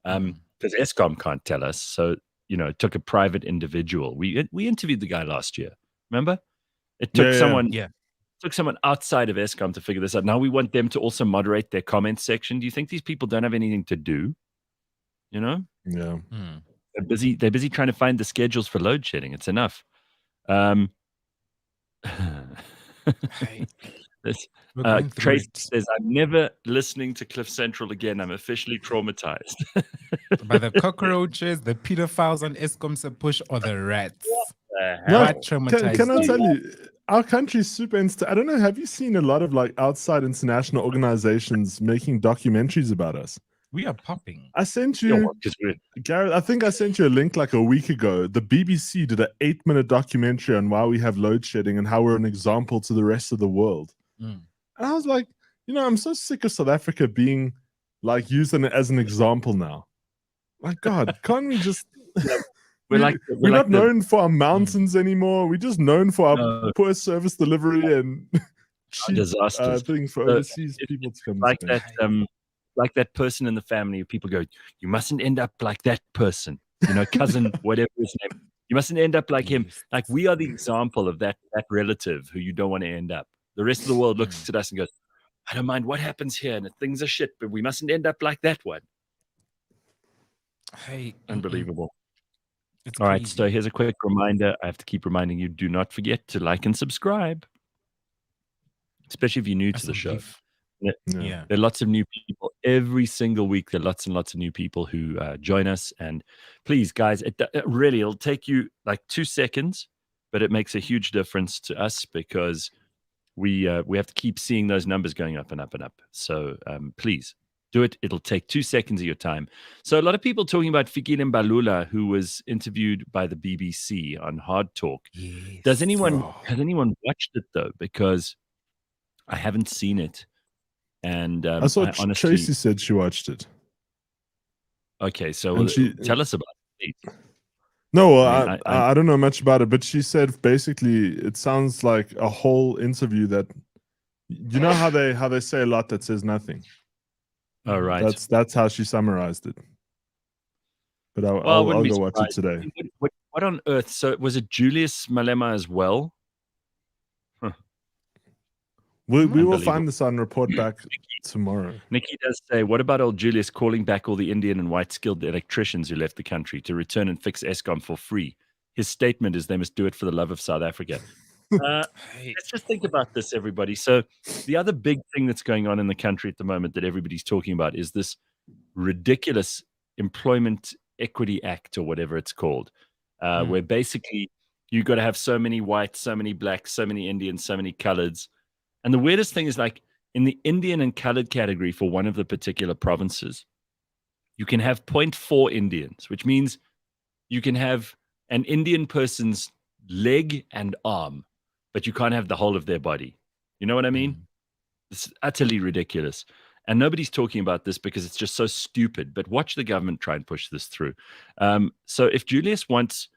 Because Eskom can't tell us. So, it took a private individual. We interviewed the guy last year. Remember? It took someone outside of Eskom to figure this out. Now we want them to also moderate their comments section. Do you think these people don't have anything to do? Yeah. They're busy trying to find the schedules for load shedding. It's enough. Trace says, I'm never listening to Cliff Central again. I'm officially traumatized. By the cockroaches, the pedophiles on Eskom's push, or the rats? Can I tell you, our country's super I don't know, have you seen a lot of outside international organizations making documentaries about us? We are popping. I sent you, Gareth, I think I sent you a link like a week ago. The BBC did an 8-minute documentary on why we have load shedding and how we're an example to the rest of the world. And I was like, I'm so sick of South Africa being used as an example now. Like, God, can't we just... We're not known for our mountains anymore. We're just known for our poor service delivery and cheap things for overseas people to come. Like that person in the family who people go, you mustn't end up like that person, cousin, whatever his name. You mustn't end up like him. Like, we are the example of that relative who you don't want to end up. The rest of the world looks at us and goes, I don't mind what happens here, and things are shit, but we mustn't end up like that one. Hey, unbelievable. All right, so here's a quick reminder. I have to keep reminding you, do not forget to like and subscribe, especially if you're new to the show. Yeah. There are lots of new people every single week. There are lots and lots of new people who join us. And please, guys, it'll take you like 2 seconds, but it makes a huge difference to us, because we have to keep seeing those numbers going up and up and up. So please do it. It'll take 2 seconds of your time. So a lot of people talking about Fikile Mbalula, who was interviewed by the BBC on Hard Talk. Yes. Has anyone watched it though? Because I haven't seen it. And I saw honestly, Tracy said she watched it. Okay, so And tell us about it, please. No, well, I don't know much about it, but she said basically it sounds like a whole interview that, you know how they say a lot that says nothing. Oh, right. That's how she summarized it. But I'll go watch it today. What on earth? So was it Julius Malema as well? Huh. We will find this out and report back tomorrow. Nikki does say, what about old Julius calling back all the Indian and white skilled electricians who left the country to return and fix Eskom for free? His statement is they must do it for the love of South Africa. Let's just think about this, everybody. So the other big thing that's going on in the country at the moment that everybody's talking about is this ridiculous Employment Equity Act or whatever it's called, where basically you got to have so many whites, so many blacks, so many Indians, so many coloreds. And the weirdest thing is, like, in the Indian and colored category for one of the particular provinces, you can have 0.4 Indians, which means you can have an Indian person's leg and arm, but you can't have the whole of their body. You know what I mean? It's utterly ridiculous. And nobody's talking about this because it's just so stupid. But watch the government try and push this through. So if Julius wants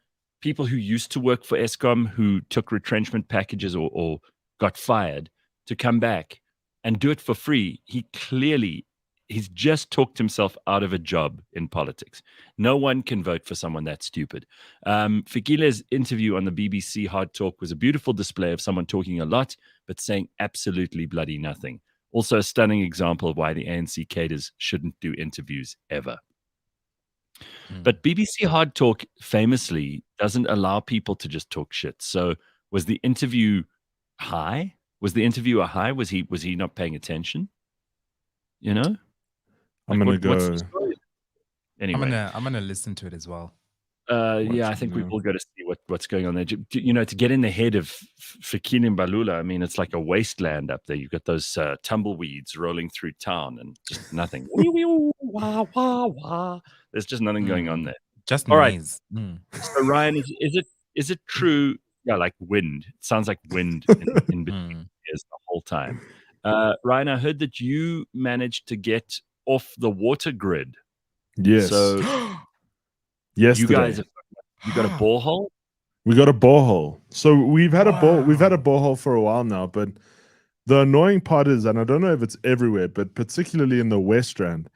people who used to work for Eskom, who took retrenchment packages or got fired, to come back and do it for free, he's just talked himself out of a job in politics. No one can vote for someone that stupid. Fikile's interview on the BBC Hard Talk was a beautiful display of someone talking a lot, but saying absolutely bloody nothing. Also a stunning example of why the ANC cadres shouldn't do interviews ever. But BBC Hard Talk famously doesn't allow people to just talk shit. So was the interview high? Was the interviewer high? Was he not paying attention? You know? I'm gonna go. Anyway, I'm gonna listen to it as well. Yeah, I think we will go to see what's going on there. You know, to get in the head of Fikile Mbalula, I mean, it's like a wasteland up there. You've got those tumbleweeds rolling through town and just nothing. Wah, wah, wah. There's just nothing going on there. Just all right. So Ryan, is it true? Yeah, like wind. It sounds like wind in between ears the whole time. Ryan, I heard that you managed to get off the water grid. Yes. So yesterday, you got a borehole? We got a borehole. So we've had a borehole for a while now, but the annoying part is, and I don't know if it's everywhere, but particularly in the West Rand,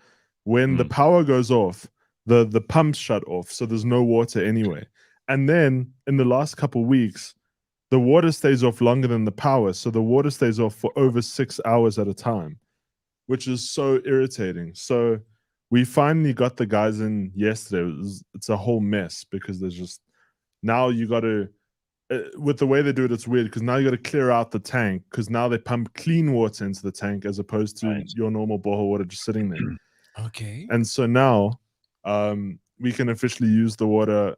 when the power goes off, the pumps shut off, so there's no water anyway. And then in the last couple of weeks, the water stays off longer than the power, so the water stays off for over 6 hours at a time, which is so irritating. So we finally got the guys in yesterday. It's a whole mess because there's just, now you got to, with the way they do it, it's weird because now you got to clear out the tank because now they pump clean water into the tank as opposed to your normal borehole water just sitting there. Okay. And so now we can officially use the water.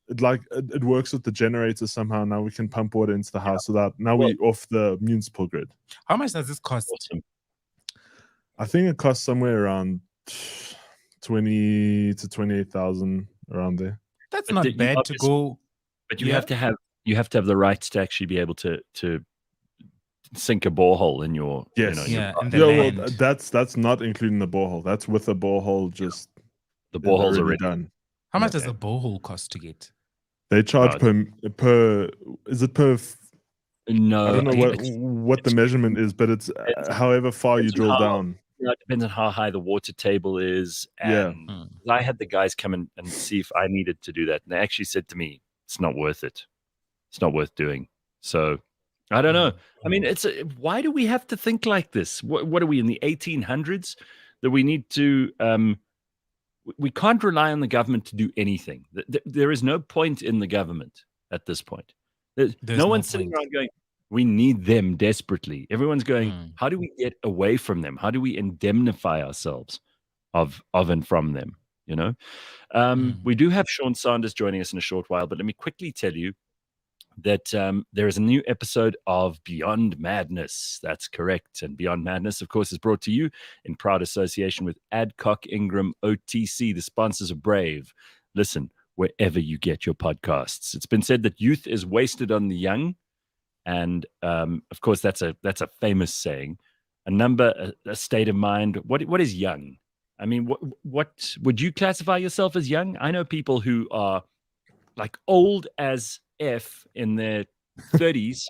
It works with the generator somehow. Now we can pump water into the house so that now we're off the municipal grid. How much does this cost? Awesome. I think it costs somewhere around 20 to 28,000 around there. That's not bad to go. But you have to have the rights to actually be able to sink a borehole in your well, that's not including the borehole. That's with the borehole just the borehole's already done. How much does a borehole cost to get? They charge per is it per no, I don't know what the measurement is, but it's however far you drill down. It depends on how high the water table is. And I had the guys come and see if I needed to do that. And they actually said to me, it's not worth it. It's not worth doing. So I don't know. I mean, why do we have to think like this? What are we in the 1800s that we need to, we can't rely on the government to do anything. There is no point in the government at this point. There's no one's sitting around going, we need them desperately. Everyone's going, how do we get away from them? How do we indemnify ourselves of and from them? You know, we do have Sean Sanders joining us in a short while, but let me quickly tell you that there is a new episode of Beyond Madness. That's correct. And Beyond Madness, of course, is brought to you in proud association with Adcock Ingram OTC. The sponsors are Brave. Listen wherever you get your podcasts. It's been said that youth is wasted on the young. And of course, that's a famous saying. A number, a state of mind. What is young? I mean, what would you classify yourself as young? I know people who are like old as F in their 30s,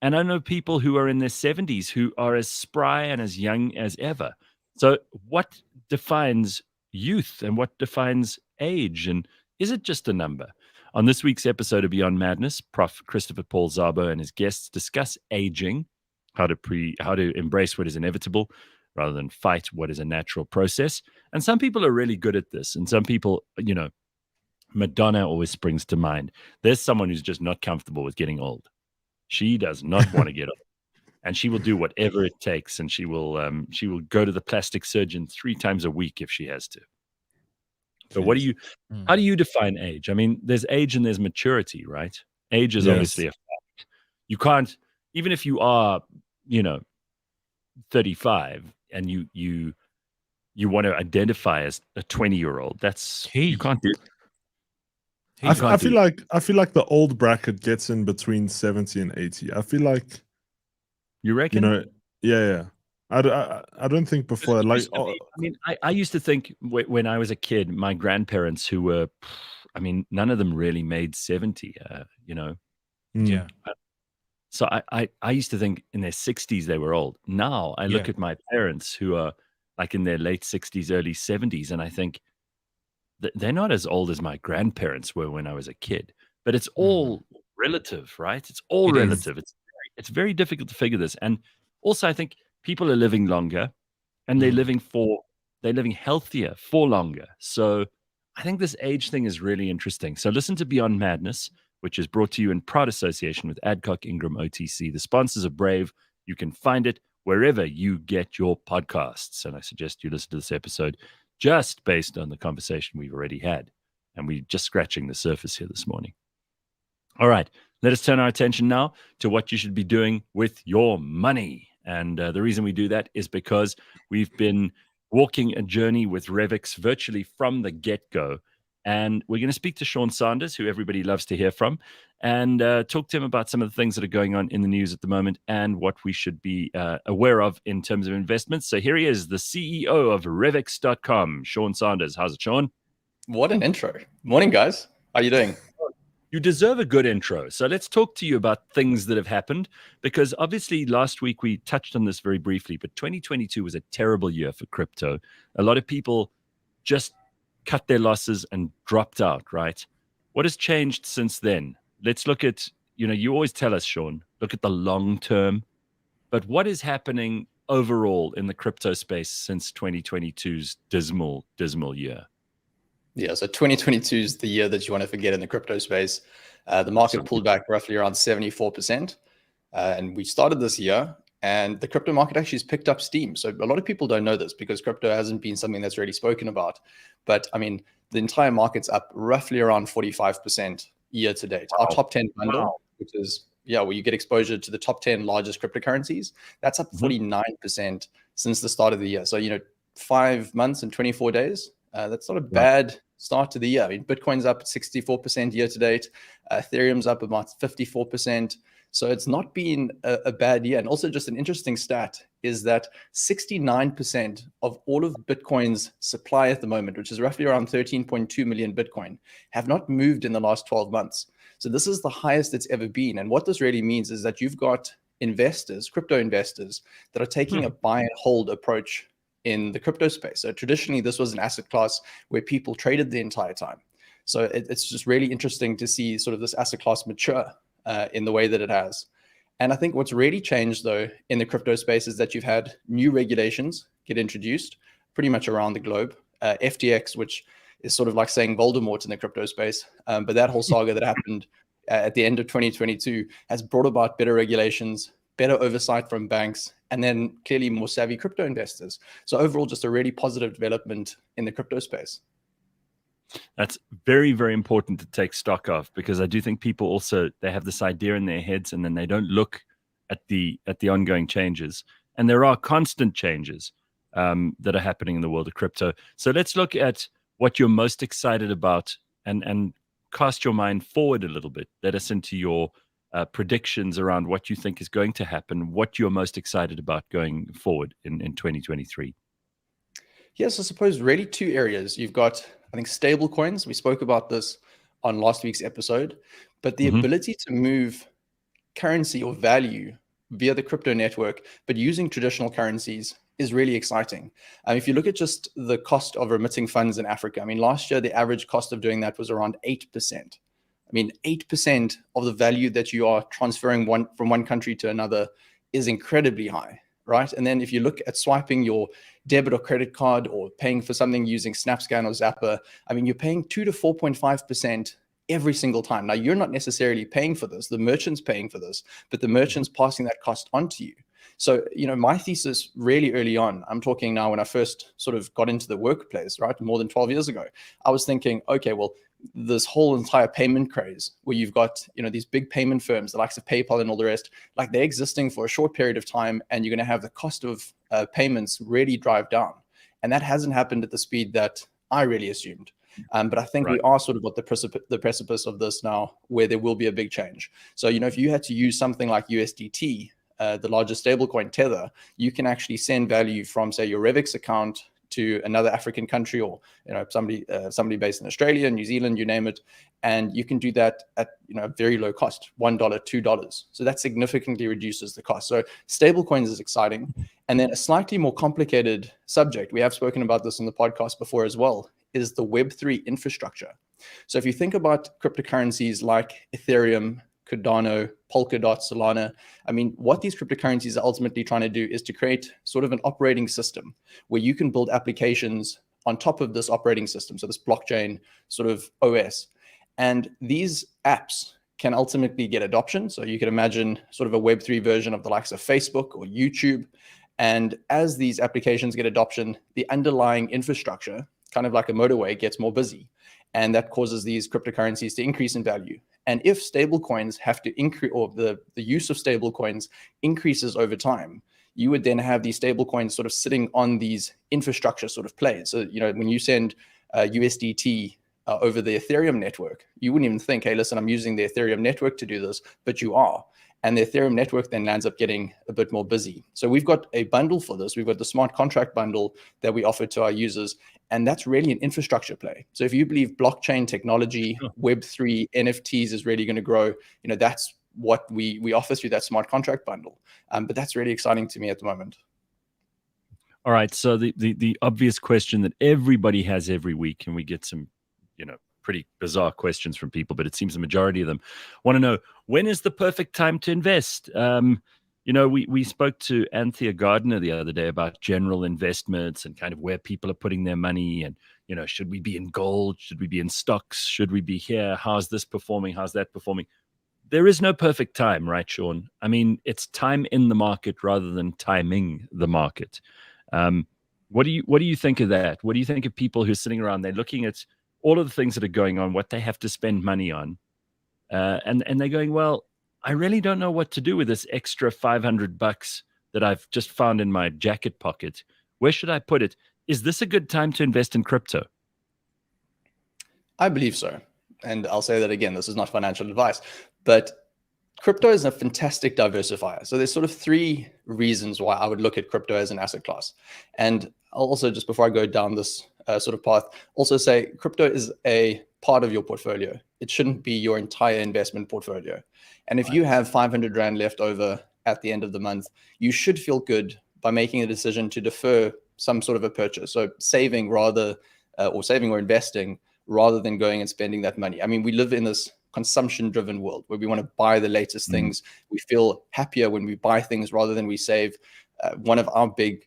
and I know people who are in their 70s who are as spry and as young as ever. So, what defines youth and what defines age? And is it just a number? On this week's episode of Beyond Madness, Prof. Christopher Paul Szabo and his guests discuss aging, how to embrace what is inevitable rather than fight what is a natural process. And some people are really good at this, and some people, Madonna always springs to mind. There's someone who's just not comfortable with getting old. She does not want to get old, and she will do whatever it takes. And she will go to the plastic surgeon 3 times a week if she has to. So, how do you define age? I mean, there's age and there's maturity, right? Age is obviously a fact. You can't, even if you are, 35, and you want to identify as a 20-year-old. You can't do. I feel like the old bracket gets in between 70 and 80. I feel like, you reckon? Yeah. I don't think before. I used to think when I was a kid, my grandparents who were, none of them really made 70. Yeah. So I used to think in their 60s they were old. Now I look at my parents who are like in their late 60s, early 70s, and I think they're not as old as my grandparents were when I was a kid. But it's all relative, right? It's all relative. It's very difficult to figure this. And also, I think people are living longer, and they're living healthier for longer. So I think this age thing is really interesting. So listen to Beyond Madness, which is brought to you in proud association with Adcock Ingram OTC. The sponsors are Brave. You can find it wherever you get your podcasts. And I suggest you listen to this episode just based on the conversation we've already had. And we're just scratching the surface here this morning. All right, let us turn our attention now to what you should be doing with your money. And the reason we do that is because we've been walking a journey with Revix virtually from the get-go. And we're going to speak to Sean Sanders, who everybody loves to hear from, and talk to him about some of the things that are going on in the news at the moment and what we should be aware of in terms of investments. So here he is, the CEO of Revix.com, Sean Sanders. How's it, Sean? What an intro. Morning, guys. How are you doing? You deserve a good intro. So let's talk to you about things that have happened, because obviously last week we touched on this very briefly, but 2022 was a terrible year for crypto. A lot of people just cut their losses and dropped out, right? What has changed since then? Let's look at, you always tell us, Sean, look at the long term, but what is happening overall in the crypto space since 2022's dismal year? Yeah, so 2022 is the year that you want to forget in the crypto space. The market pulled back roughly around 74%. And we started this year, and the crypto market actually has picked up steam. So a lot of people don't know this because crypto hasn't been something that's really spoken about. But I mean, the entire market's up roughly around 45% year to date. Our top 10 bundle, which is, where you get exposure to the top 10 largest cryptocurrencies, that's up 49% since the start of the year. So, 5 months and 24 days. That's not a bad start to the year. I mean, Bitcoin's up 64% year to date. Ethereum's up about 54%. So it's not been a bad year. And also just an interesting stat is that 69% of all of Bitcoin's supply at the moment, which is roughly around 13.2 million Bitcoin, have not moved in the last 12 months. So this is the highest it's ever been. And what this really means is that you've got investors, crypto investors, that are taking a buy and hold approach in the crypto space. So traditionally, this was an asset class where people traded the entire time. So it's just really interesting to see sort of this asset class mature in the way that it has. And I think what's really changed, though, in the crypto space is that you've had new regulations get introduced pretty much around the globe. FTX, which is sort of like saying Voldemort in the crypto space. But that whole saga that happened at the end of 2022 has brought about better regulations, better oversight from banks, and then clearly more savvy crypto investors. So overall, just a really positive development in the crypto space. That's very, very important to take stock of, because I do think people also, they have this idea in their heads and then they don't look at the ongoing changes. And there are constant changes that are happening in the world of crypto. So let's look at what you're most excited about and cast your mind forward a little bit. Let us into your predictions around what you think is going to happen, what you're most excited about going forward in 2023. Yes, I suppose really two areas. You've got, I think, stable coins. We spoke about this on last week's episode, but the ability to move currency or value via the crypto network, but using traditional currencies is really exciting. If you look at just the cost of remitting funds in Africa, I mean, last year, the average cost of doing that was around 8%. I mean, 8% of the value that you are transferring from one country to another is incredibly high, right? And then if you look at swiping your debit or credit card or paying for something using SnapScan or Zapper, I mean, you're paying 2 to 4.5% every single time. Now, you're not necessarily paying for this. The merchant's paying for this, but the merchant's passing that cost on to you. So, my thesis really early on, I'm talking now when I first sort of got into the workplace, right, more than 12 years ago, I was thinking, okay, well, this whole entire payment craze where you've got, these big payment firms, the likes of PayPal and all the rest, like they're existing for a short period of time, and you're going to have the cost of payments really drive down. And that hasn't happened at the speed that I really assumed. But I think we are sort of at the precipice of this now, where there will be a big change. So, if you had to use something like USDT, the largest stablecoin Tether, you can actually send value from, say, your Revix account to another African country, or somebody based in Australia, New Zealand, you name it, and you can do that at very low cost, $1, $2. So that significantly reduces the cost. So stablecoins is exciting. And then a slightly more complicated subject, we have spoken about this in the podcast before as well, is the Web3 infrastructure. So if you think about cryptocurrencies like Ethereum, Cardano, Polkadot, Solana, I mean, what these cryptocurrencies are ultimately trying to do is to create sort of an operating system where you can build applications on top of this operating system, so this blockchain sort of OS. And these apps can ultimately get adoption. So you can imagine sort of a Web3 version of the likes of Facebook or YouTube. And as these applications get adoption, the underlying infrastructure, kind of like a motorway, gets more busy. And that causes these cryptocurrencies to increase in value. And if stablecoins have to increase, or the use of stablecoins increases over time, you would then have these stablecoins sort of sitting on these infrastructure sort of plays. So, when you send USDT over the Ethereum network, you wouldn't even think, hey, listen, I'm using the Ethereum network to do this, but you are. And the Ethereum network then lands up getting a bit more busy. So we've got a bundle for this. We've got the smart contract bundle that we offer to our users. And that's really an infrastructure play. So if you believe blockchain technology, Web3, NFTs is really going to grow, that's what we offer through that smart contract bundle. But that's really exciting to me at the moment. All right. So the obvious question that everybody has every week, and we get some, pretty bizarre questions from people, but it seems the majority of them want to know, when is the perfect time to invest? We spoke to Anthea Gardner the other day about general investments and kind of where people are putting their money, and, should we be in gold? Should we be in stocks? Should we be here? How's this performing? How's that performing? There is no perfect time, right, Sean? I mean, it's time in the market rather than timing the market. What do you think of that? What do you think of people who are sitting around, they're looking at all of the things that are going on, what they have to spend money on, and they're going, well, I really don't know what to do with this extra $500 that I've just found in my jacket pocket. Where should I put it? Is this a good time to invest in crypto? I believe so. And I'll say that again, this is not financial advice, but crypto is a fantastic diversifier. So there's sort of three reasons why I would look at crypto as an asset class. And I'll also, just before I go down this sort of path, also say crypto is a part of your portfolio. It shouldn't be your entire investment portfolio. And if you have 500 Rand left over at the end of the month, you should feel good by making a decision to defer some sort of a purchase. So saving or investing rather than going and spending that money. I mean, we live in this consumption-driven world where we want to buy the latest things. We feel happier when we buy things rather than we save. One of our big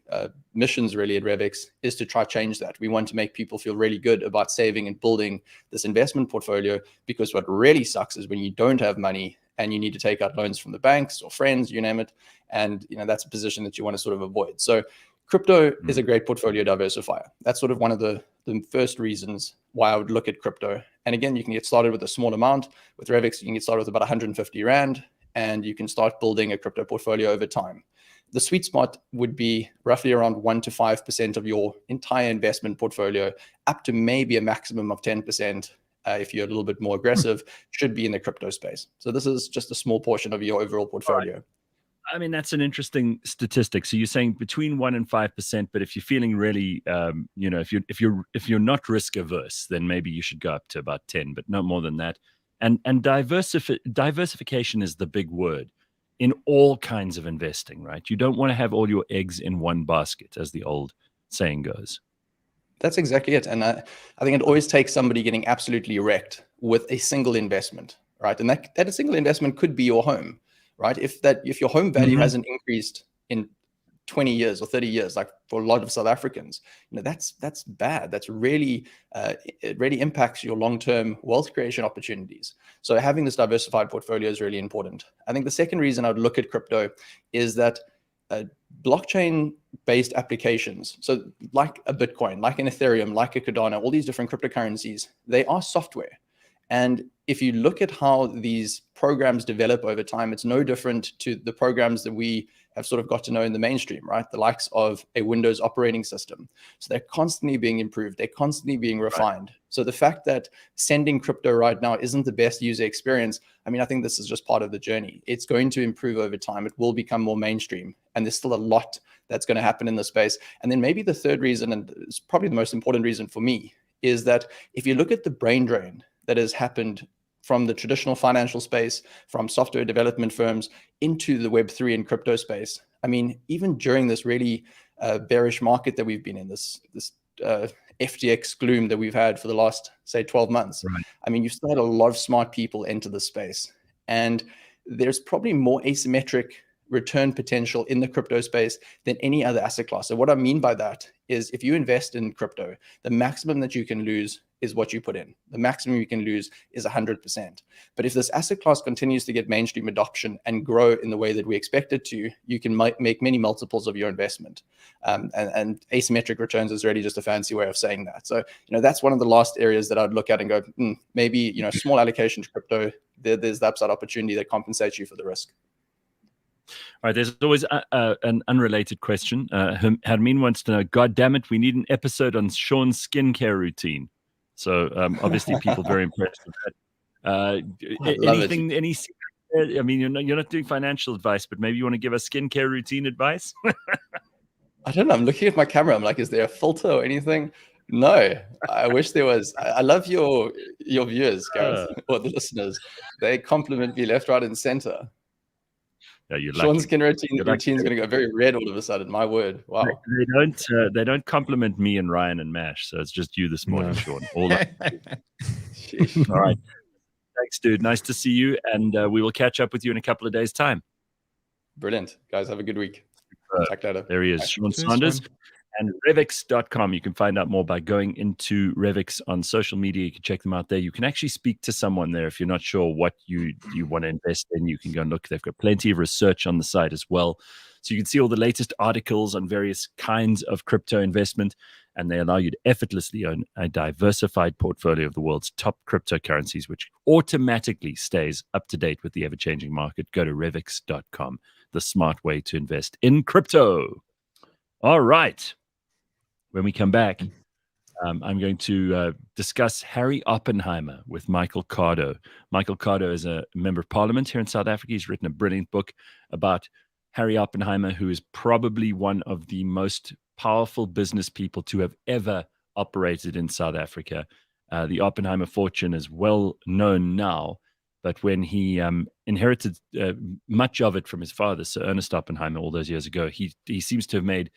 missions really at Revix is to try change that. We want to make people feel really good about saving and building this investment portfolio, because what really sucks is when you don't have money and you need to take out loans from the banks or friends, you name it. And that's a position that you want to sort of avoid. So Crypto is a great portfolio diversifier. That's sort of one of the first reasons why I would look at crypto. And again, you can get started with a small amount. With Revix, you can get started with about 150 Rand, and you can start building a crypto portfolio over time. The sweet spot would be roughly around 1 to 5% of your entire investment portfolio, up to maybe a maximum of 10%. If you're a little bit more aggressive, should be in the crypto space. So this is just a small portion of your overall portfolio. I mean, that's an interesting statistic. So you're saying between 1 and 5%, but if you're feeling really, if you're not risk averse, then maybe you should go up to about 10, but not more than that. And diversification is the big word in all kinds of investing, right? You don't want to have all your eggs in one basket, as the old saying goes. That's exactly it. And I think it always takes somebody getting absolutely wrecked with a single investment, right? And that a single investment could be your home, right? If your home value hasn't increased in 20 years or 30 years, like for a lot of South Africans, that's bad. That's really, it really impacts your long-term wealth creation opportunities. So having this diversified portfolio is really important. I think the second reason I would look at crypto is that blockchain-based applications, so like a Bitcoin, like an Ethereum, like a Cardano, all these different cryptocurrencies, they are software. And if you look at how these programs develop over time, it's no different to the programs that we have sort of got to know in the mainstream, right? The likes of a Windows operating system. So they're constantly being improved. They're constantly being refined. Right. So the fact that sending crypto right now isn't the best user experience, I mean, I think this is just part of the journey. It's going to improve over time. It will become more mainstream. And there's still a lot that's going to happen in the space. And then maybe the third reason, and it's probably the most important reason for me, is that if you look at the brain drain that has happened from the traditional financial space, from software development firms into the Web3 and crypto space. I mean, even during this really bearish market that we've been in, this FTX gloom that we've had for the last, say, 12 months, right. I mean, you've still had a lot of smart people enter the space. And there's probably more asymmetric return potential in the crypto space than any other asset class. So what I mean by that is if you invest in crypto, the maximum that you can lose is what you put in. The maximum you can lose is 100%. But if this asset class continues to get mainstream adoption and grow in the way that we expect it to, you can make many multiples of your investment. And asymmetric returns is really just a fancy way of saying that. So, that's one of the last areas that I'd look at and go, maybe, small allocation to crypto, there's the upside opportunity that compensates you for the risk. All right, there's always an unrelated question. Hermine wants to know, God damn it, we need an episode on Sean's skincare routine. So obviously people very impressed with that. Anything, any secret? I mean, you're not doing financial advice, but maybe you want to give us skincare routine advice? I don't know. I'm looking at my camera. I'm like, is there a filter or anything? No, I wish there was. I love your viewers, Gareth, or the listeners. They compliment me left, right, and center. Yeah, you're Sean's skin routine is going to go very red all of a sudden. My word. Wow. They don't compliment me and Ryan and Mash. So it's just you this morning, Sean. All right. Thanks, dude. Nice to see you. And we will catch up with you in a couple of days' time. Brilliant. Guys, have a good week. Talk later. There he is, Sean Saunders. And Revix.com. You can find out more by going into Revix on social media. You can check them out there. You can actually speak to someone there if you're not sure what you want to invest in. You can go and look. They've got plenty of research on the site as well. So you can see all the latest articles on various kinds of crypto investment, and they allow you to effortlessly own a diversified portfolio of the world's top cryptocurrencies, which automatically stays up to date with the ever-changing market. Go to Revix.com, the smart way to invest in crypto. All right. When we come back, I'm going to discuss Harry Oppenheimer with Michael Cardo. Michael Cardo is a member of parliament here in South Africa. He's written a brilliant book about Harry Oppenheimer, who is probably one of the most powerful business people to have ever operated in South Africa. The Oppenheimer fortune is well known now, but when he inherited much of it from his father, Sir Ernest Oppenheimer, all those years ago, he seems to have made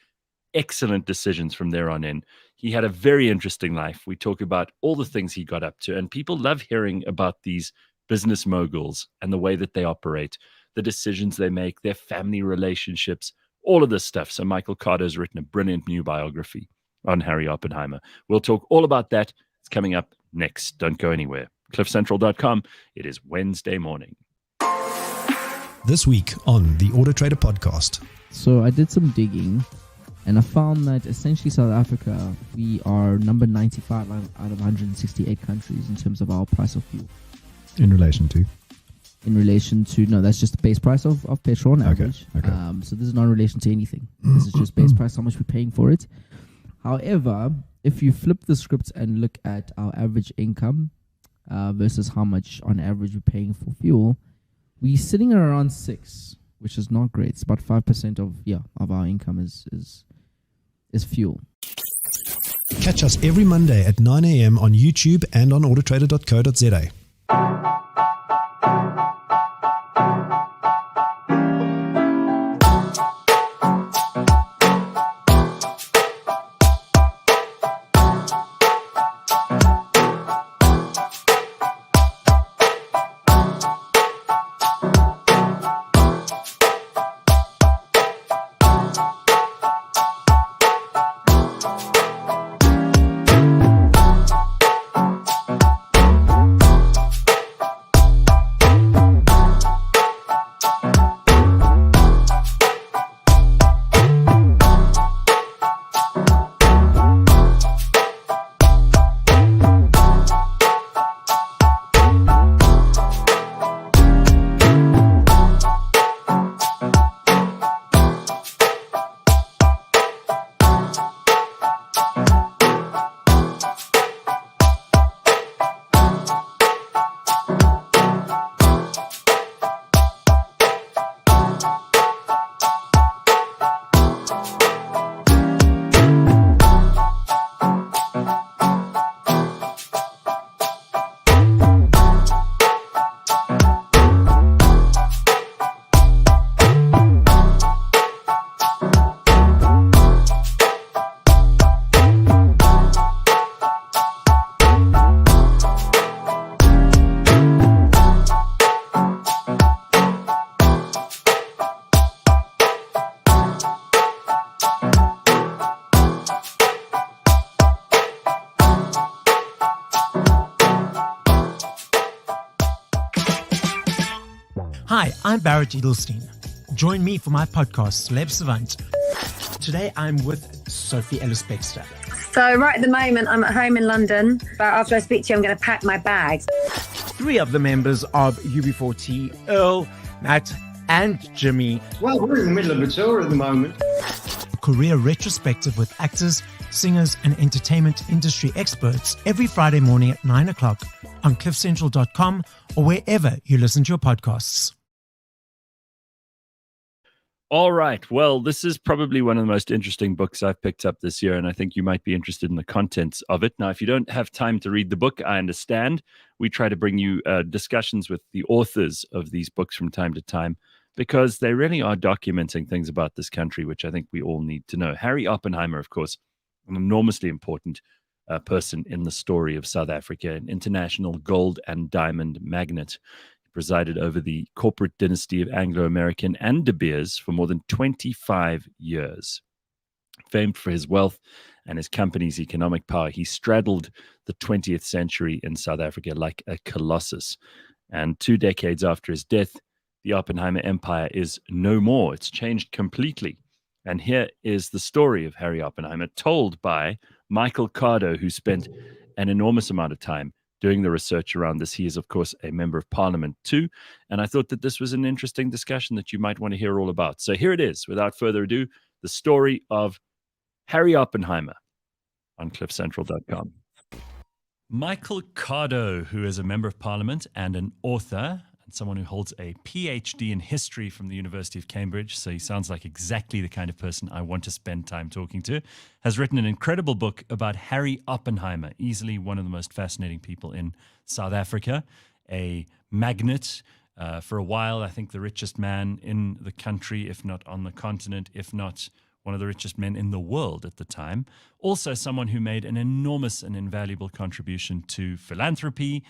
excellent decisions from there on in. He had a very interesting life. We talk about all the things he got up to, and people love hearing about these business moguls and the way that they operate, the decisions they make, their family relationships, all of this stuff. So Michael Cardo has written a brilliant new biography on Harry Oppenheimer. We'll talk all about that. It's coming up next. Don't go anywhere. CliffCentral.com. It is Wednesday morning. This week on the Auto Trader podcast. So I did some digging And I found that essentially South Africa, we are number 95 out of 168 countries in terms of our price of fuel. In relation to? No, that's just the base price of petrol on average. Okay. So this is not in relation to anything. This is just base price, how much we're paying for it. However, if you flip the script and look at our average income versus how much on average we're paying for fuel, we're sitting at around 6, which is not great. It's about 5% of our income is fuel. Catch us every Monday at 9 a.m. on YouTube and on autotrader.co.za. Hi, I'm Barrett Edelstein. Join me for my podcast, Celeb Savant. Today I'm with Sophie Ellis-Bextor. So right at the moment, I'm at home in London, but after I speak to you, I'm going to pack my bags. 3 of the members of UB40, Earl, Matt, and Jimmy. Well, we're in the middle of a tour at the moment. Career retrospective with actors, singers, and entertainment industry experts every Friday morning at 9 o'clock on cliffcentral.com or wherever you listen to your podcasts. All right. Well, this is probably one of the most interesting books I've picked up this year, and I think you might be interested in the contents of it. Now, if you don't have time to read the book, I understand. We try to bring you discussions with the authors of these books from time to time because they really are documenting things about this country, which I think we all need to know. Harry Oppenheimer, of course, an enormously important person in the story of South Africa, an international gold and diamond magnate. Presided over the corporate dynasty of Anglo-American and De Beers for more than 25 years. Famed for his wealth and his company's economic power, he straddled the 20th century in South Africa like a colossus. And 2 decades after his death, the Oppenheimer empire is no more. It's changed completely. And here is the story of Harry Oppenheimer, told by Michael Cardo, who spent an enormous amount of time doing the research around this. He is, of course, a member of parliament too. And I thought that this was an interesting discussion that you might want to hear all about. So here it is, without further ado, the story of Harry Oppenheimer on cliffcentral.com. Michael Cardo, who is a member of parliament and an author, and someone who holds a PhD in history from the University of Cambridge, so he sounds like exactly the kind of person I want to spend time talking to, has written an incredible book about Harry Oppenheimer, easily one of the most fascinating people in South Africa, a magnate, for a while, I think the richest man in the country, if not on the continent, if not one of the richest men in the world at the time. Also someone who made an enormous and invaluable contribution to philanthropy,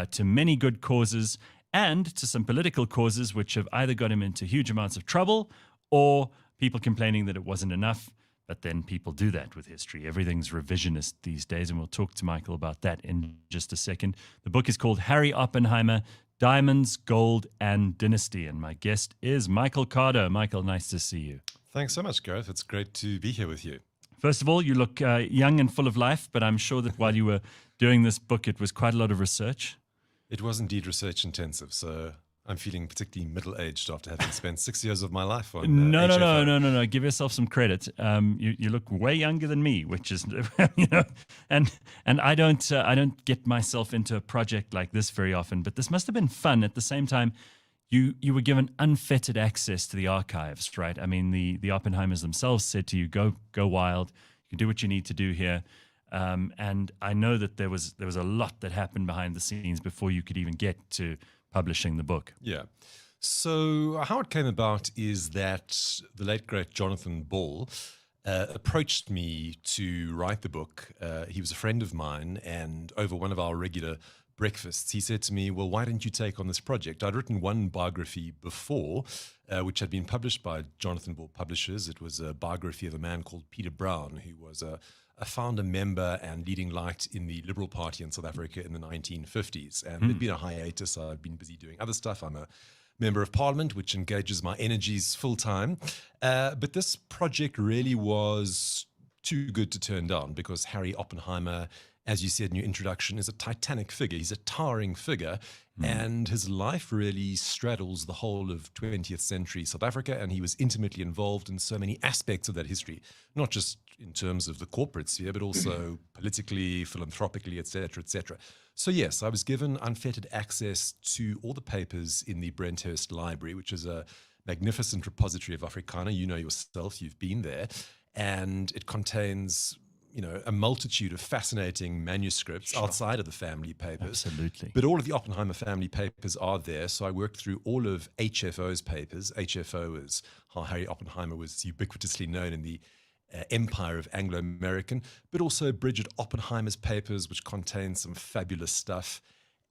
to many good causes, and to some political causes which have either got him into huge amounts of trouble or people complaining that it wasn't enough. But then people do that with history. Everything's revisionist these days, and we'll talk to Michael about that in just a second. The book is called Harry Oppenheimer, Diamonds, Gold, and Dynasty. And my guest is Michael Cardo. Michael, nice to see you. Thanks so much, Gareth. It's great to be here with you. First of all, you look young and full of life, but I'm sure that while you were doing this book, it was quite a lot of research. It was indeed research intensive, so I'm feeling particularly middle-aged after having spent 6 years of my life on No. Give yourself some credit. You look way younger than me, which is, and I don't get myself into a project like this very often. But this must have been fun. At the same time, you were given unfettered access to the archives, right? I mean, the Oppenheimers themselves said to you, go wild. You can do what you need to do here. And I know that there was a lot that happened behind the scenes before you could even get to publishing the book. Yeah. So how it came about is that the late, great Jonathan Ball approached me to write the book. He was a friend of mine, and over one of our regular breakfasts, he said to me, well, why don't you take on this project? I'd written one biography before, which had been published by Jonathan Ball Publishers. It was a biography of a man called Peter Brown, who was a founder member and leading light in the Liberal Party in South Africa in the 1950s. And there'd been a hiatus. I'd been busy doing other stuff. I'm a member of parliament, which engages my energies full time. But this project really was too good to turn down because Harry Oppenheimer, as you said in your introduction, is a titanic figure. He's a towering figure, and his life really straddles the whole of 20th century South Africa, and he was intimately involved in so many aspects of that history, not just in terms of the corporate sphere, but also politically, philanthropically, etc., etc. So yes, I was given unfettered access to all the papers in the Brenthurst Library, which is a magnificent repository of Afrikaner. You know yourself, you've been there, and it contains a multitude of fascinating manuscripts outside of the family papers. Absolutely. But all of the Oppenheimer family papers are there. So I worked through all of HFO's papers. HFO is how Harry Oppenheimer was ubiquitously known in the empire of Anglo-American, but also Bridget Oppenheimer's papers, which contain some fabulous stuff.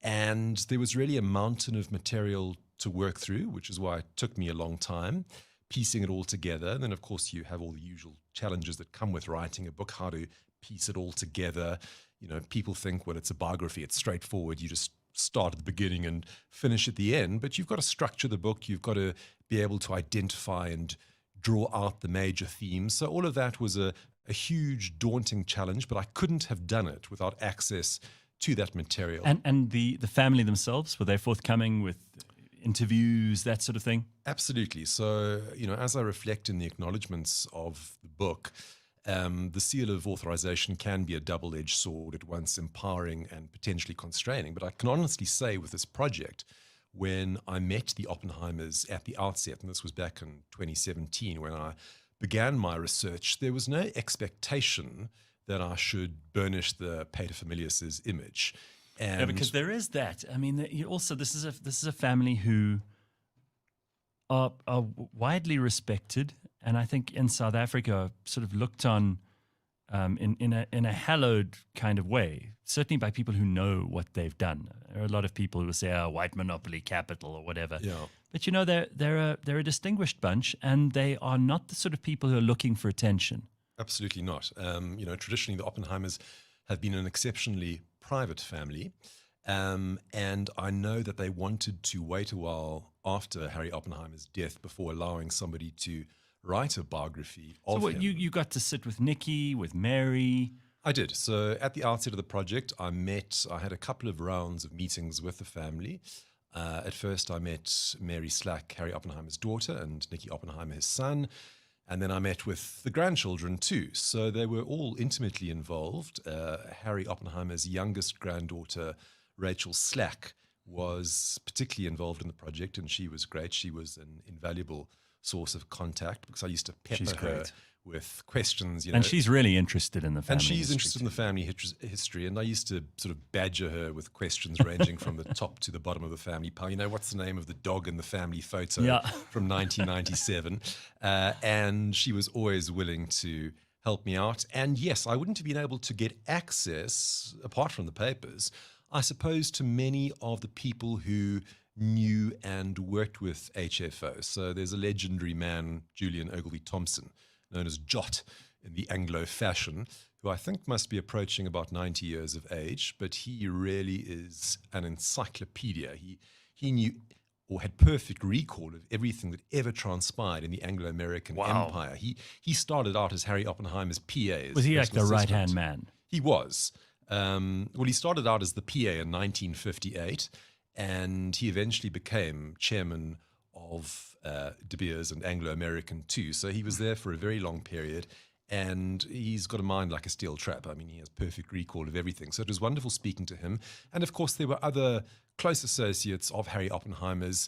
And there was really a mountain of material to work through, which is why it took me a long time piecing it all together. And then, of course, you have all the usual challenges that come with writing a book, how to piece it all together. People think, well, it's a biography, it's straightforward. You just start at the beginning and finish at the end. But you've got to structure the book. You've got to be able to identify and draw out the major themes. So all of that was a huge, daunting challenge, but I couldn't have done it without access to that material. And the family themselves, were they forthcoming with interviews, that sort of thing? Absolutely. So, as I reflect in the acknowledgements of the book, the seal of authorization can be a double-edged sword, at once empowering and potentially constraining. But I can honestly say with this project, when I met the Oppenheimers at the outset, and this was back in 2017, when I began my research, there was no expectation that I should burnish the paterfamilias's image. And because there is that. I mean, also this is a family who are widely respected, and I think in South Africa sort of looked on in a hallowed kind of way. Certainly by people who know what they've done. There are a lot of people who say, "White monopoly capital" or whatever. Yeah. But they're a distinguished bunch, and they are not the sort of people who are looking for attention. Absolutely not. Traditionally the Oppenheimers have been an exceptionally private family. And I know that they wanted to wait a while after Harry Oppenheimer's death before allowing somebody to write a biography of him. You got to sit with Nikki, with Mary? I did. So at the outset of the project, I had a couple of rounds of meetings with the family. At first, I met Mary Slack, Harry Oppenheimer's daughter, and Nikki Oppenheimer, his son. And then I met with the grandchildren too. So they were all intimately involved. Harry Oppenheimer's youngest granddaughter, Rachel Slack, was particularly involved in the project, and she was great. She was an invaluable source of contact because I used to pepper her with questions. And she's really interested in the family history. And she's interested in the family history. And I used to sort of badger her with questions ranging from the top to the bottom of the family pile. What's the name of the dog in the family photo from 1997? And she was always willing to help me out. And yes, I wouldn't have been able to get access, apart from the papers, I suppose, to many of the people who knew and worked with HFO. So there's a legendary man, Julian Ogilvie Thompson, known as Jot in the Anglo fashion, who I think must be approaching about 90 years of age, but he really is an encyclopedia. He knew or had perfect recall of everything that ever transpired in the Anglo-American Empire. He started out as Harry Oppenheimer's PA. Was he like the right-hand man? He was. Well, he started out as the PA in 1958, and he eventually became chairman of De Beers and Anglo-American too. So he was there for a very long period, and he's got a mind like a steel trap. I mean, he has perfect recall of everything. So it was wonderful speaking to him. And of course, there were other close associates of Harry Oppenheimer's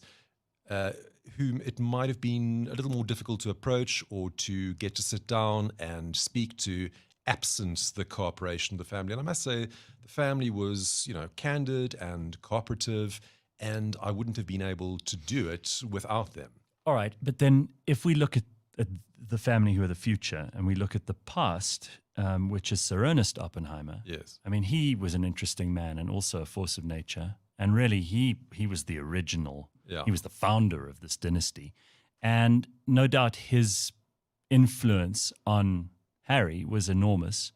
whom it might have been a little more difficult to approach or to get to sit down and speak to, absent the cooperation of the family. And I must say, the family was, candid and cooperative, and I wouldn't have been able to do it without them. All right, but then if we look at the family who are the future, and we look at the past, which is Sir Ernest Oppenheimer. Yes. I mean, he was an interesting man and also a force of nature. And really, he was the original. Yeah. He was the founder of this dynasty. And no doubt his influence on Harry was enormous.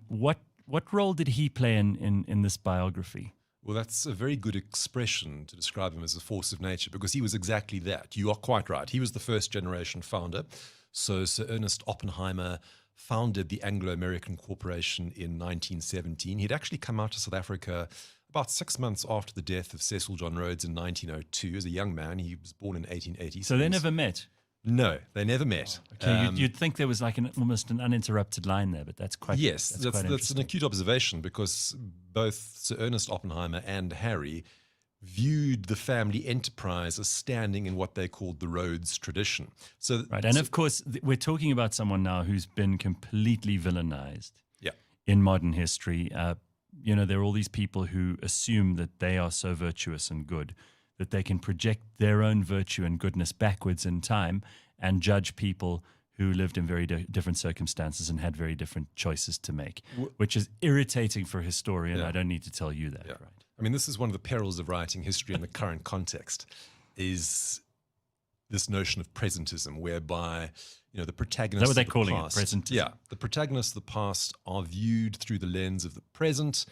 What role did he play in this biography? Well, that's a very good expression to describe him as a force of nature, because he was exactly that. You are quite right. He was the first generation founder. So Sir Ernest Oppenheimer founded the Anglo-American Corporation in 1917. He'd actually come out to South Africa about 6 months after the death of Cecil John Rhodes in 1902. As a young man, he was born in 1880. So they never met? No, they never met. Okay, you'd think there was like almost an uninterrupted line there, but that's quite Yes, that's that's an acute observation, because both Sir Ernest Oppenheimer and Harry viewed the family enterprise as standing in what they called the Rhodes tradition. So, right, and of course, we're talking about someone now who's been completely villainized yeah, in modern history. There are all these people who assume that they are so virtuous and good that they can project their own virtue and goodness backwards in time and judge people who lived in very different circumstances and had very different choices to make, which is irritating for a historian. Yeah. I don't need to tell you that, Yeah. right? I mean, this is one of the perils of writing history in the current context, is this notion of presentism, whereby the protagonists Is that what they're of the calling past, it? Presentism? Yeah, the protagonists of the past are viewed through the lens of the present,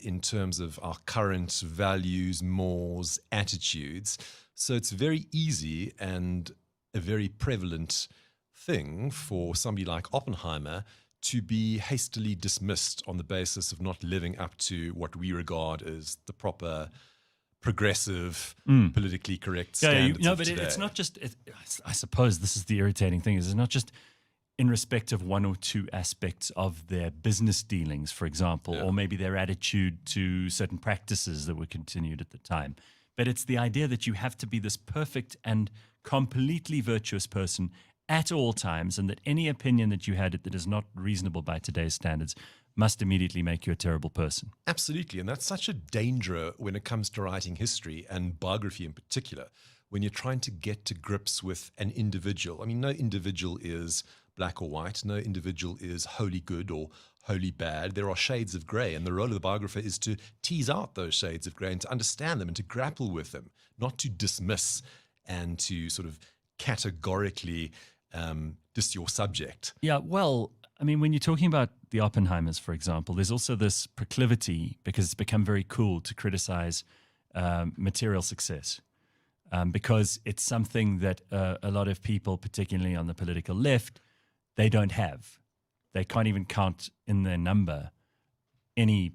in terms of our current values, mores, attitudes. So it's very easy and a very prevalent thing for somebody like Oppenheimer to be hastily dismissed on the basis of not living up to what we regard as the proper progressive, politically correct standards of but today. it's not just, I suppose this is the irritating thing, is it's not just in respect of one or two aspects of their business dealings, for example, or maybe their attitude to certain practices that were continued at the time. But it's the idea that you have to be this perfect and completely virtuous person at all times, and that any opinion that you had that is not reasonable by today's standards must immediately make you a terrible person. Absolutely. And that's such a danger when it comes to writing history and biography in particular, when you're trying to get to grips with an individual. I mean, no individual is black or white. No individual is wholly good or wholly bad. There are shades of grey, and the role of the biographer is to tease out those shades of grey and to understand them and to grapple with them, not to dismiss and to sort of categorically diss your subject. Yeah, well, I mean, when you're talking about the Oppenheimers, for example, there's also this proclivity, because it's become very cool to criticize material success, because it's something that a lot of people, particularly on the political left, they don't have. They can't even count in their number any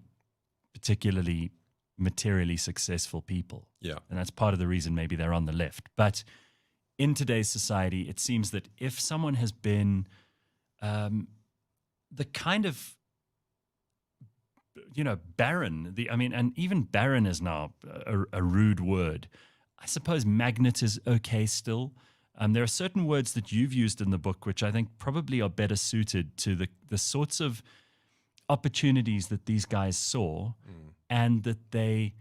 particularly materially successful people. Yeah. And that's part of the reason maybe they're on the left. But in today's society, it seems that if someone has been the kind of, barren, and even barren is now a rude word. I suppose magnet is okay still. There are certain words that you've used in the book which I think probably are better suited to the sorts of opportunities that these guys saw and that they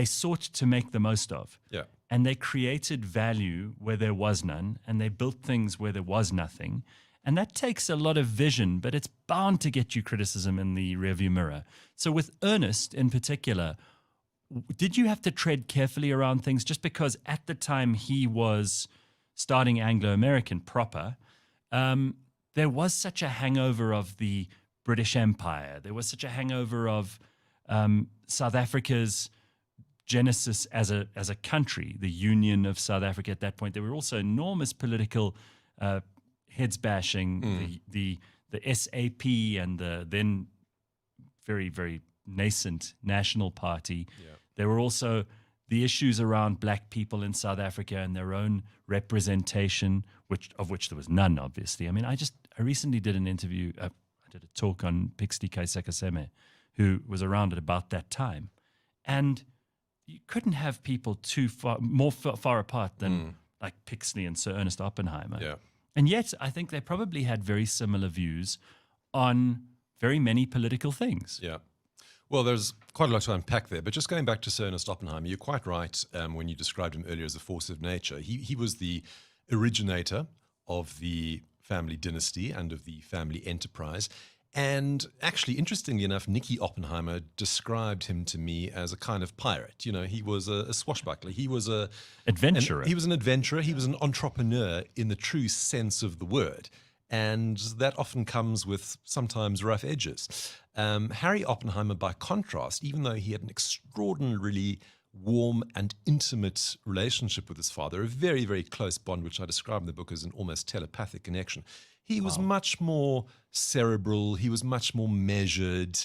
sought to make the most of. Yeah. And they created value where there was none, and they built things where there was nothing. And that takes a lot of vision, but it's bound to get you criticism in the rearview mirror. So with Ernest in particular, did you have to tread carefully around things just because at the time he was starting Anglo-American proper, there was such a hangover of the British Empire. There was such a hangover of South Africa's genesis as a country, the Union of South Africa at that point. There were also enormous political heads bashing, the SAP and the then very, very nascent National Party. Yeah. There were also the issues around black people in South Africa and their own representation, of which there was none, obviously. I mean, I recently did an interview, I did a talk on Pixley Kaisakaseme, who was around at about that time. And you couldn't have people more far apart than like Pixley and Sir Ernest Oppenheimer. Yeah. And yet, I think they probably had very similar views on very many political things. Yeah. Well, there's quite a lot to unpack there, but just going back to Sir Ernest Oppenheimer, you're quite right when you described him earlier as a force of nature. He was the originator of the family dynasty and of the family enterprise. And actually, interestingly enough, Nicky Oppenheimer described him to me as a kind of pirate. You know, he was a swashbuckler. He was an adventurer. He was an entrepreneur in the true sense of the word. And that often comes with sometimes rough edges. Harry Oppenheimer, by contrast, even though he had an extraordinarily warm and intimate relationship with his father, a very, very close bond, which I describe in the book as an almost telepathic connection, he was much more cerebral, he was much more measured,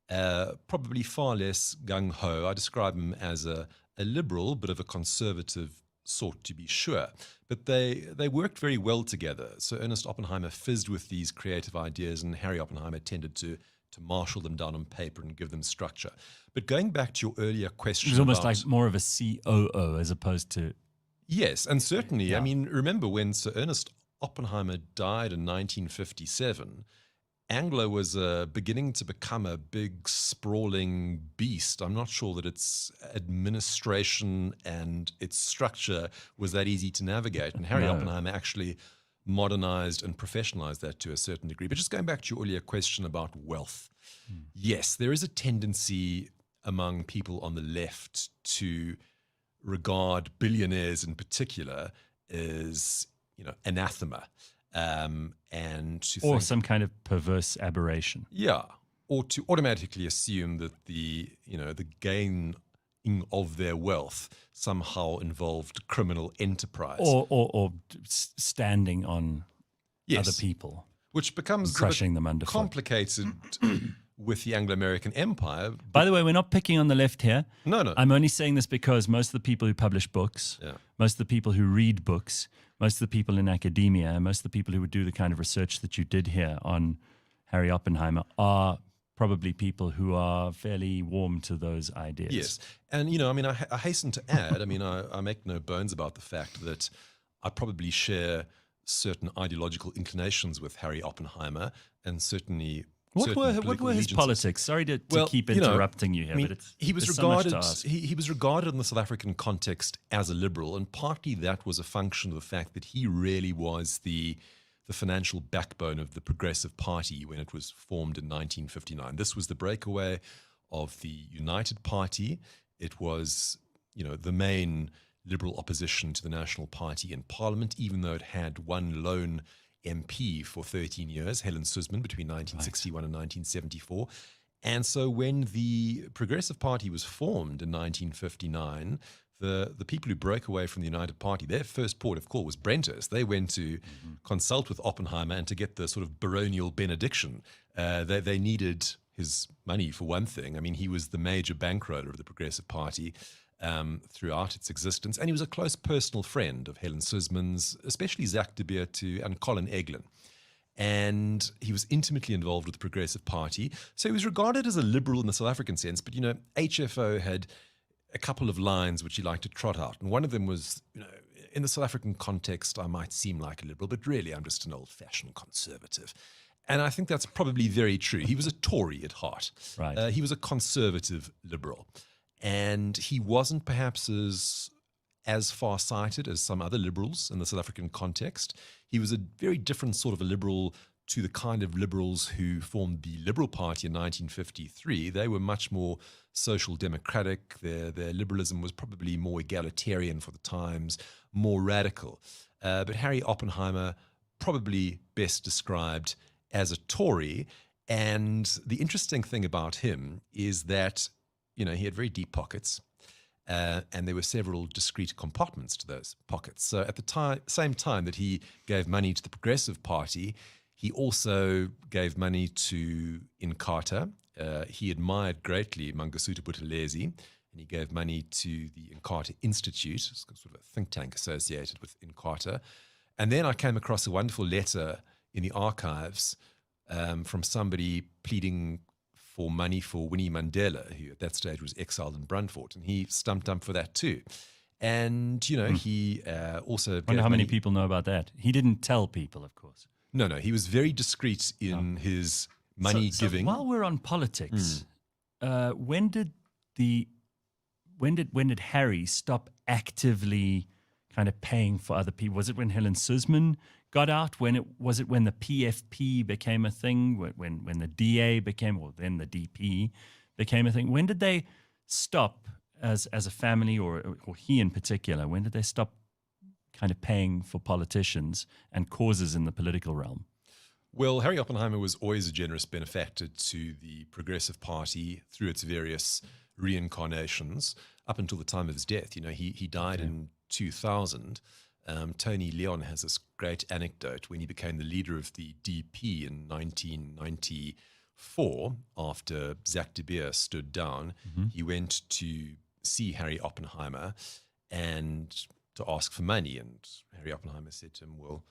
probably far less gung-ho. I describe him as a liberal, but of a conservative sort, to be sure. But they worked very well together. So Ernest Oppenheimer fizzed with these creative ideas, and Harry Oppenheimer tended to marshal them down on paper and give them structure. But going back to your earlier question, it was almost like more of a COO as opposed to... Yes, and certainly, yeah. I mean, remember when Sir Ernest Oppenheimer died in 1957, Anglo was beginning to become a big, sprawling beast. I'm not sure that its administration and its structure was that easy to navigate. And Harry Oppenheimer actually modernized and professionalized that to a certain degree. But just going back to your earlier question about wealth, yes, there is a tendency among people on the left to regard billionaires in particular as, anathema. And to or some kind of perverse aberration. Yeah, or to automatically assume that the gain of their wealth somehow involved criminal enterprise, or standing on other people, which becomes crushing them underfoot. Complicated with the Anglo-American Empire. By the way, we're not picking on the left here. No. I'm only saying this because most of the people who publish books, most of the people who read books, most of the people in academia, most of the people who would do the kind of research that you did here on Harry Oppenheimer are probably people who are fairly warm to those ideas. Yes. And, I hasten to add, I make no bones about the fact that I probably share certain ideological inclinations with Harry Oppenheimer, and certainly... What were his politics? Sorry to keep interrupting you here, but he was regarded he was regarded in the South African context as a liberal, and partly that was a function of the fact that he really was the financial backbone of the Progressive Party when it was formed in 1959. This was the breakaway of the United Party. It was, the main liberal opposition to the National Party in Parliament, even though it had one lone MP for 13 years, Helen Suzman, between 1961 and 1974. And so when the Progressive Party was formed in 1959, the people who broke away from the United Party, their first port of call was Brenthurst. They went to consult with Oppenheimer and to get the sort of baronial benediction. They needed his money, for one thing. He was the major bankroller of the Progressive Party throughout its existence. And he was a close personal friend of Helen Suzman's, especially Zach de Beer and Colin Eglin. And he was intimately involved with the Progressive Party. So he was regarded as a liberal in the South African sense. But, HFO had a couple of lines which he liked to trot out. And one of them was, in the South African context, I might seem like a liberal, but really I'm just an old-fashioned conservative. And I think that's probably very true. He was a Tory at heart. Right. He was a conservative liberal. And he wasn't perhaps as far-sighted as some other liberals in the South African context. He was a very different sort of a liberal to the kind of liberals who formed the Liberal Party in 1953. They were much more social democratic. Their liberalism was probably more egalitarian for the times, more radical. But Harry Oppenheimer probably best described as a Tory. And the interesting thing about him is that he had very deep pockets. and there were several discrete compartments to those pockets. So at the same time that he gave money to the Progressive Party, he also gave money to Inkatha. He admired greatly Mangosuthu Buthelezi, and he gave money to the Inkatha Institute, sort of a think tank associated with Inkatha. And then I came across a wonderful letter in the archives from somebody pleading for money for Winnie Mandela, who at that stage was exiled in Brandfort, and he stumped up for that too. And, he also... I wonder how many people know about that. He didn't tell people, of course. No, he was very discreet in his money giving. So while we're on politics, when did Harry stop actively kind of paying for other people? Was it when Helen Suzman got out? Was it when the PFP became a thing? When the DA became, or then the DP became a thing? When did they stop as a family, or he in particular? When did they stop kind of paying for politicians and causes in the political realm? Well, Harry Oppenheimer was always a generous benefactor to the Progressive Party through its various reincarnations up until the time of his death. He died in 2000. Tony Leon has this great anecdote when he became the leader of the DP in 1994 after Zach de Beer stood down. He went to see Harry Oppenheimer and to ask for money, and Harry Oppenheimer said to him, well,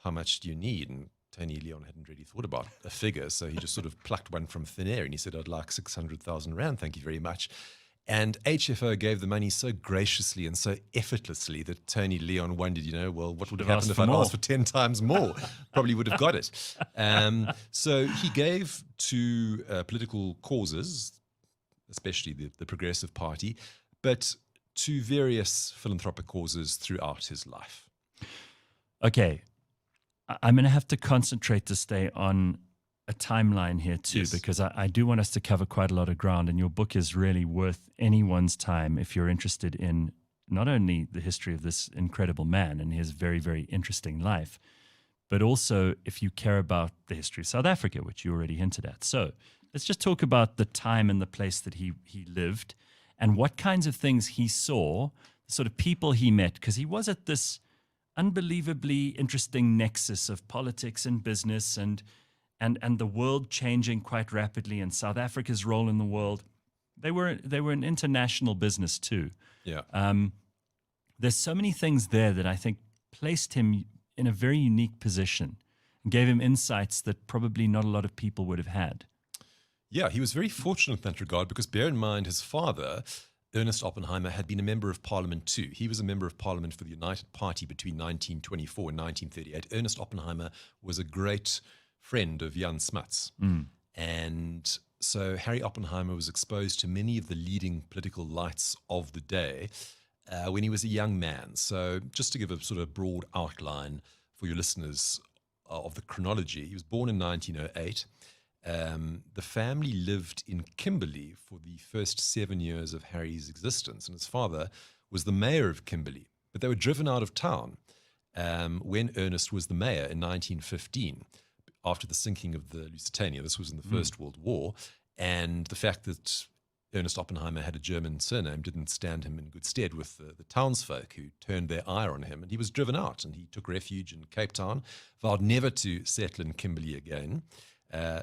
how much do you need? And Tony Leon hadn't really thought about a figure, so he just sort of plucked one from thin air and he said, I'd like 600,000 Rand, thank you very much. And HFO gave the money so graciously and so effortlessly that Tony Leon wondered, well, what would have happened if I'd asked for 10 times more? Probably would have got it. So he gave to political causes, especially the Progressive Party, but to various philanthropic causes throughout his life. Okay. I'm going to have to concentrate to stay on a timeline here too, because I do want us to cover quite a lot of ground, and your book is really worth anyone's time if you're interested in not only the history of this incredible man and his very, very interesting life, but also if you care about the history of South Africa, which you already hinted at. So let's just talk about the time and the place that he lived and what kinds of things he saw, the sort of people he met, because he was at this unbelievably interesting nexus of politics and business and the world changing quite rapidly, and South Africa's role in the world. They were an international business too. Yeah. There's so many things there that I think placed him in a very unique position and gave him insights that probably not a lot of people would have had. Yeah, he was very fortunate in that regard because bear in mind his father, Ernest Oppenheimer, had been a member of parliament too. He was a member of parliament for the United Party between 1924 and 1938. Ernest Oppenheimer was a great friend of Jan Smuts. And so Harry Oppenheimer was exposed to many of the leading political lights of the day when he was a young man. So just to give a sort of broad outline for your listeners of the chronology, he was born in 1908. The family lived in Kimberley for the first 7 years of Harry's existence, and his father was the mayor of Kimberley. But they were driven out of town when Ernest was the mayor in 1915, after the sinking of the Lusitania. This was in the First World War, and the fact that Ernest Oppenheimer had a German surname didn't stand him in good stead with the townsfolk who turned their ire on him, and he was driven out, and he took refuge in Cape Town, vowed never to settle in Kimberley again.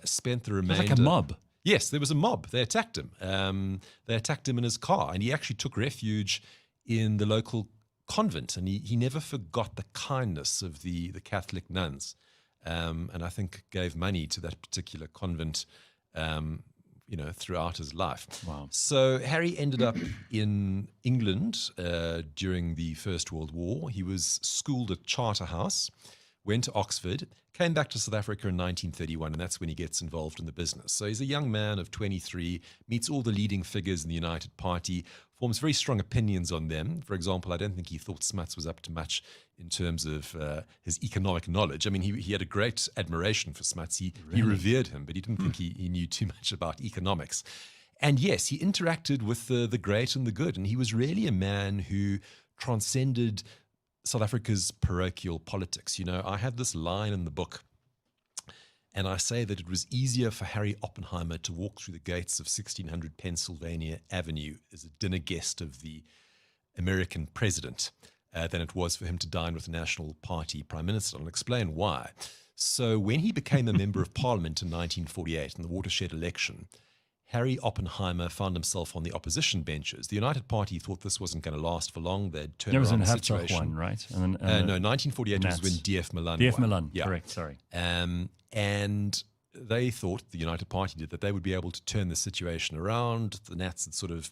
Spent the remainder... Like a mob. Yes, there was a mob. They attacked him. They attacked him in his car, and he actually took refuge in the local convent, and he never forgot the kindness of the Catholic nuns, and I think gave money to that particular convent throughout his life. Wow. So Harry ended up in England during the First World War. He was schooled at Charterhouse, went to Oxford, came back to South Africa in 1931, and that's when he gets involved in the business. So he's a young man of 23, meets all the leading figures in the United Party, forms very strong opinions on them. For example, I don't think he thought Smuts was up to much in terms of his economic knowledge. I mean, he had a great admiration for Smuts. He revered him, but he didn't think he knew too much about economics. And yes, he interacted with the great and the good, and he was really a man who transcended South Africa's parochial politics. I had this line in the book, And I say that it was easier for Harry Oppenheimer to walk through the gates of 1600 Pennsylvania Avenue as a dinner guest of the American president than it was for him to dine with the National Party Prime Minister. I'll explain why. So when he became a member of Parliament in 1948 in the watershed election, Harry Oppenheimer found himself on the opposition benches. The United Party thought this wasn't going to last for long. They'd turned around the situation. One, right? And then, no, 1948 was when D.F. Milan D.F. won. Milan, correct, sorry. And they thought, the United Party did, that they would be able to turn the situation around. The Nats had sort of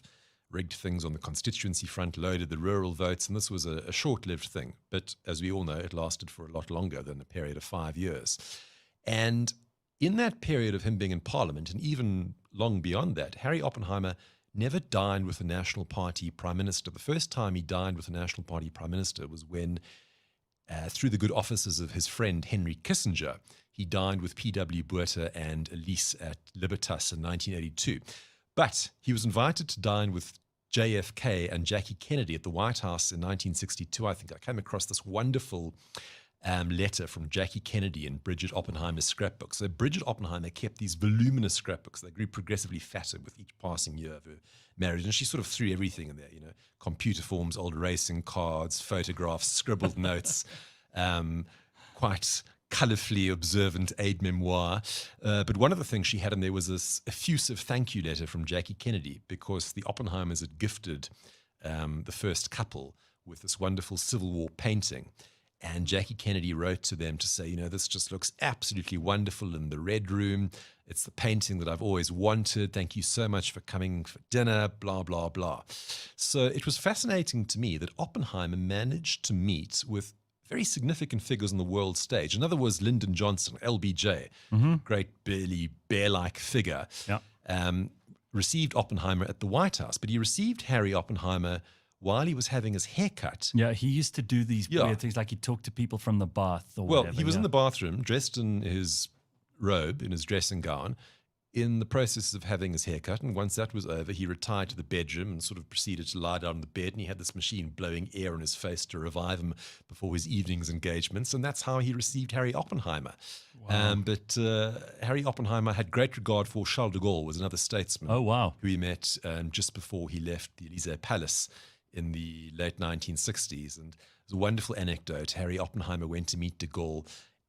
rigged things on the constituency front, loaded the rural votes, and this was a short-lived thing. But as we all know, it lasted for a lot longer than a period of 5 years. And in that period of him being in Parliament, and even long beyond that, Harry Oppenheimer never dined with the National Party Prime Minister. The first time he dined with the National Party Prime Minister was when, through the good offices of his friend Henry Kissinger, he dined with P.W. Botha and Elise at Libertas in 1982. But he was invited to dine with JFK and Jackie Kennedy at the White House in 1962, I think. I came across this wonderful letter from Jackie Kennedy in Bridget Oppenheimer's scrapbook. So Bridget Oppenheimer kept these voluminous scrapbooks. They grew progressively fatter with each passing year of her marriage. And she sort of threw everything in there, you know, computer forms, old racing cards, photographs, scribbled notes, quite colourfully observant aide-memoire. But one of the things she had in there was this effusive thank you letter from Jackie Kennedy, because the Oppenheimers had gifted the first couple with this wonderful Civil War painting. And Jackie Kennedy wrote to them to say, you know, this just looks absolutely wonderful in the Red Room. It's the painting that I've always wanted. Thank you so much for coming for dinner, blah, blah, blah. So it was fascinating to me that Oppenheimer managed to meet with very significant figures on the world stage. Another was Lyndon Johnson, LBJ, great burly, bear-like figure, received Oppenheimer at the White House. But he received Harry Oppenheimer while he was having his haircut. Yeah, he used to do these weird things, like he'd talk to people from the bath or whatever. Well, he was in the bathroom, dressed in his robe, in his dressing gown, in the process of having his haircut. And once that was over, he retired to the bedroom and sort of proceeded to lie down on the bed. And he had this machine blowing air in his face to revive him before his evening's engagements. And that's how he received Harry Oppenheimer. Wow. But Harry Oppenheimer had great regard for Charles de Gaulle, was another statesman. Oh, wow. Who he met just before he left the Élysée Palace in the late 1960s. And it was a wonderful anecdote. Harry Oppenheimer went to meet de Gaulle,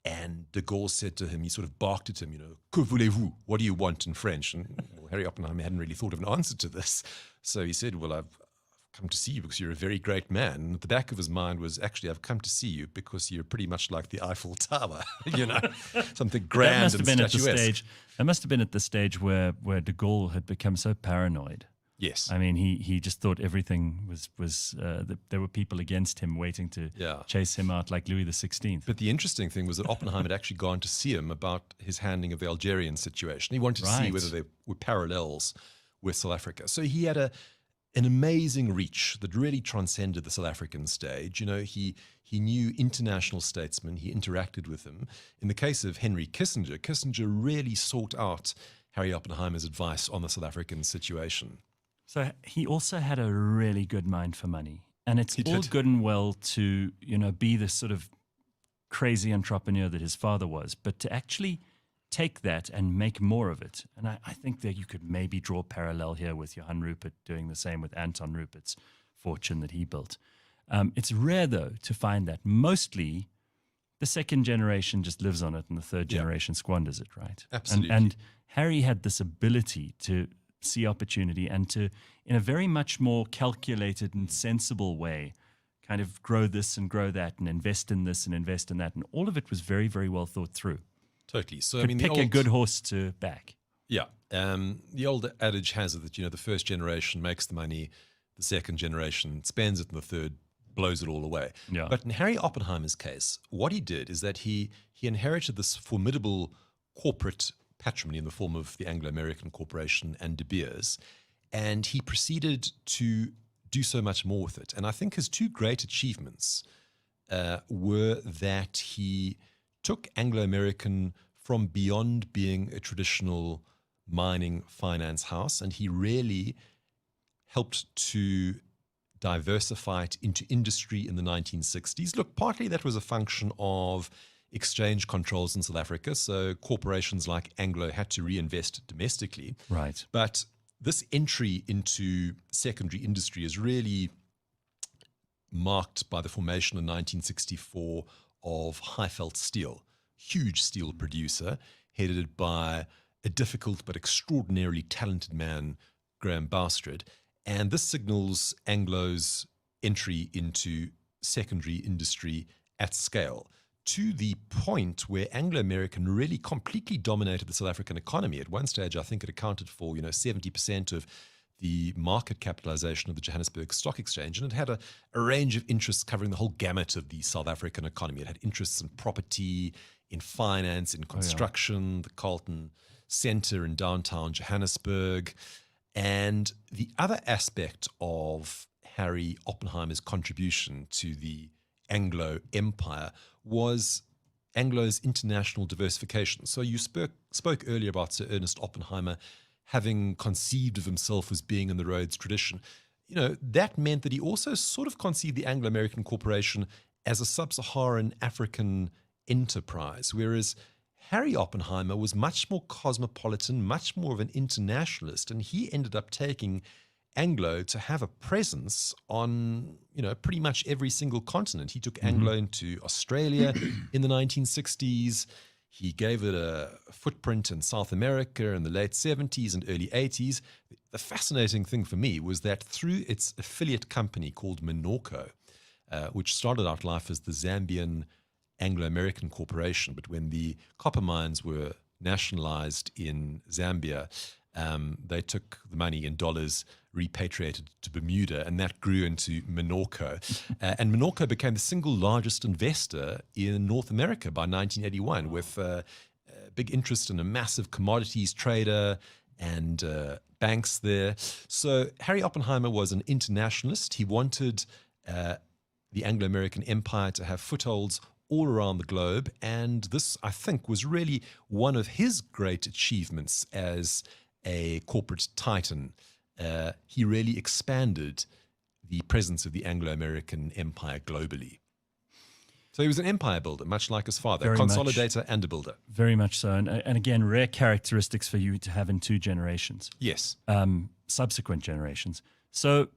and de Gaulle said to him, he sort of barked at him, you know, que voulez-vous? What do you want in French? And Harry Oppenheimer hadn't really thought of an answer to this. So he said, well, I've come to see you because you're a very great man. And at the back of his mind was, actually, I've come to see you because you're pretty much like the Eiffel Tower, you know, something grand and statuesque. That must have been at the stage where de Gaulle had become so paranoid. Yes. I mean, he just thought everything was there were people against him waiting to chase him out like Louis XVI. But the interesting thing was that Oppenheimer had actually gone to see him about his handling of the Algerian situation. He wanted to see whether there were parallels with South Africa. So he had an amazing reach that really transcended the South African stage. You know, he knew international statesmen. He interacted with them. In the case of Henry Kissinger, Kissinger really sought out Harry Oppenheimer's advice on the South African situation. So he also had a really good mind for money. And it's all good and well to, you know, be this sort of crazy entrepreneur that his father was, but to actually take that and make more of it. And I think that you could maybe draw a parallel here with Johann Rupert doing the same with Anton Rupert's fortune that he built. It's rare, though, to find that. Mostly the second generation just lives on it and the third generation squanders it, right? Absolutely. And Harry had this ability to see opportunity and to, in a very much more calculated and sensible way, kind of grow this and grow that and invest in this and invest in that. And all of it was very, very well thought through. Totally. So, Could pick a good horse to back. Yeah. The old adage has it that, you know, the first generation makes the money, the second generation spends it, and the third blows it all away. Yeah. But in Harry Oppenheimer's case, what he did is that he inherited this formidable corporate patrimony in the form of the Anglo-American Corporation and De Beers, and he proceeded to do so much more with it. And I think his two great achievements were that he took Anglo-American from beyond being a traditional mining finance house, and he really helped to diversify it into industry in the 1960s. Look, partly that was a function of exchange controls in South Africa. So corporations like Anglo had to reinvest domestically. Right. But this entry into secondary industry is really marked by the formation in 1964 of Highveld Steel, huge steel producer, headed by a difficult but extraordinarily talented man, Graham Boustead. And this signals Anglo's entry into secondary industry at scale, to the point where Anglo-American really completely dominated the South African economy. At one stage, I think it accounted for 70% of the market capitalization of the Johannesburg Stock Exchange, and it had a range of interests covering the whole gamut of the South African economy. It had interests in property, in finance, in construction, the Carlton Centre in downtown Johannesburg. And the other aspect of Harry Oppenheimer's contribution to the Anglo Empire was Anglo's international diversification. So you spoke earlier about Sir Ernest Oppenheimer having conceived of himself as being in the Rhodes tradition. That meant that he also sort of conceived the Anglo-American Corporation as a sub-Saharan African enterprise, whereas Harry Oppenheimer was much more cosmopolitan, much more of an internationalist, and he ended up taking Anglo to have a presence on, pretty much every single continent. He took Anglo into Australia in the 1960s. He gave it a footprint in South America in the late 70s and early 80s. The fascinating thing for me was that through its affiliate company called Minorco, which started out life as the Zambian Anglo-American Corporation, but when the copper mines were nationalized in Zambia, they took the money in dollars, repatriated to Bermuda, and that grew into Minorco. And Minorco became the single largest investor in North America by 1981, with a big interest in a massive commodities trader and banks there. So Harry Oppenheimer was an internationalist. He wanted the Anglo-American Empire to have footholds all around the globe, and this, I think, was really one of his great achievements as a corporate titan. He really expanded the presence of the Anglo-American Empire globally. So he was an empire builder, much like his father, a consolidator and a builder. Very much so. And again, rare characteristics for you to have in two generations. Yes. Subsequent generations. So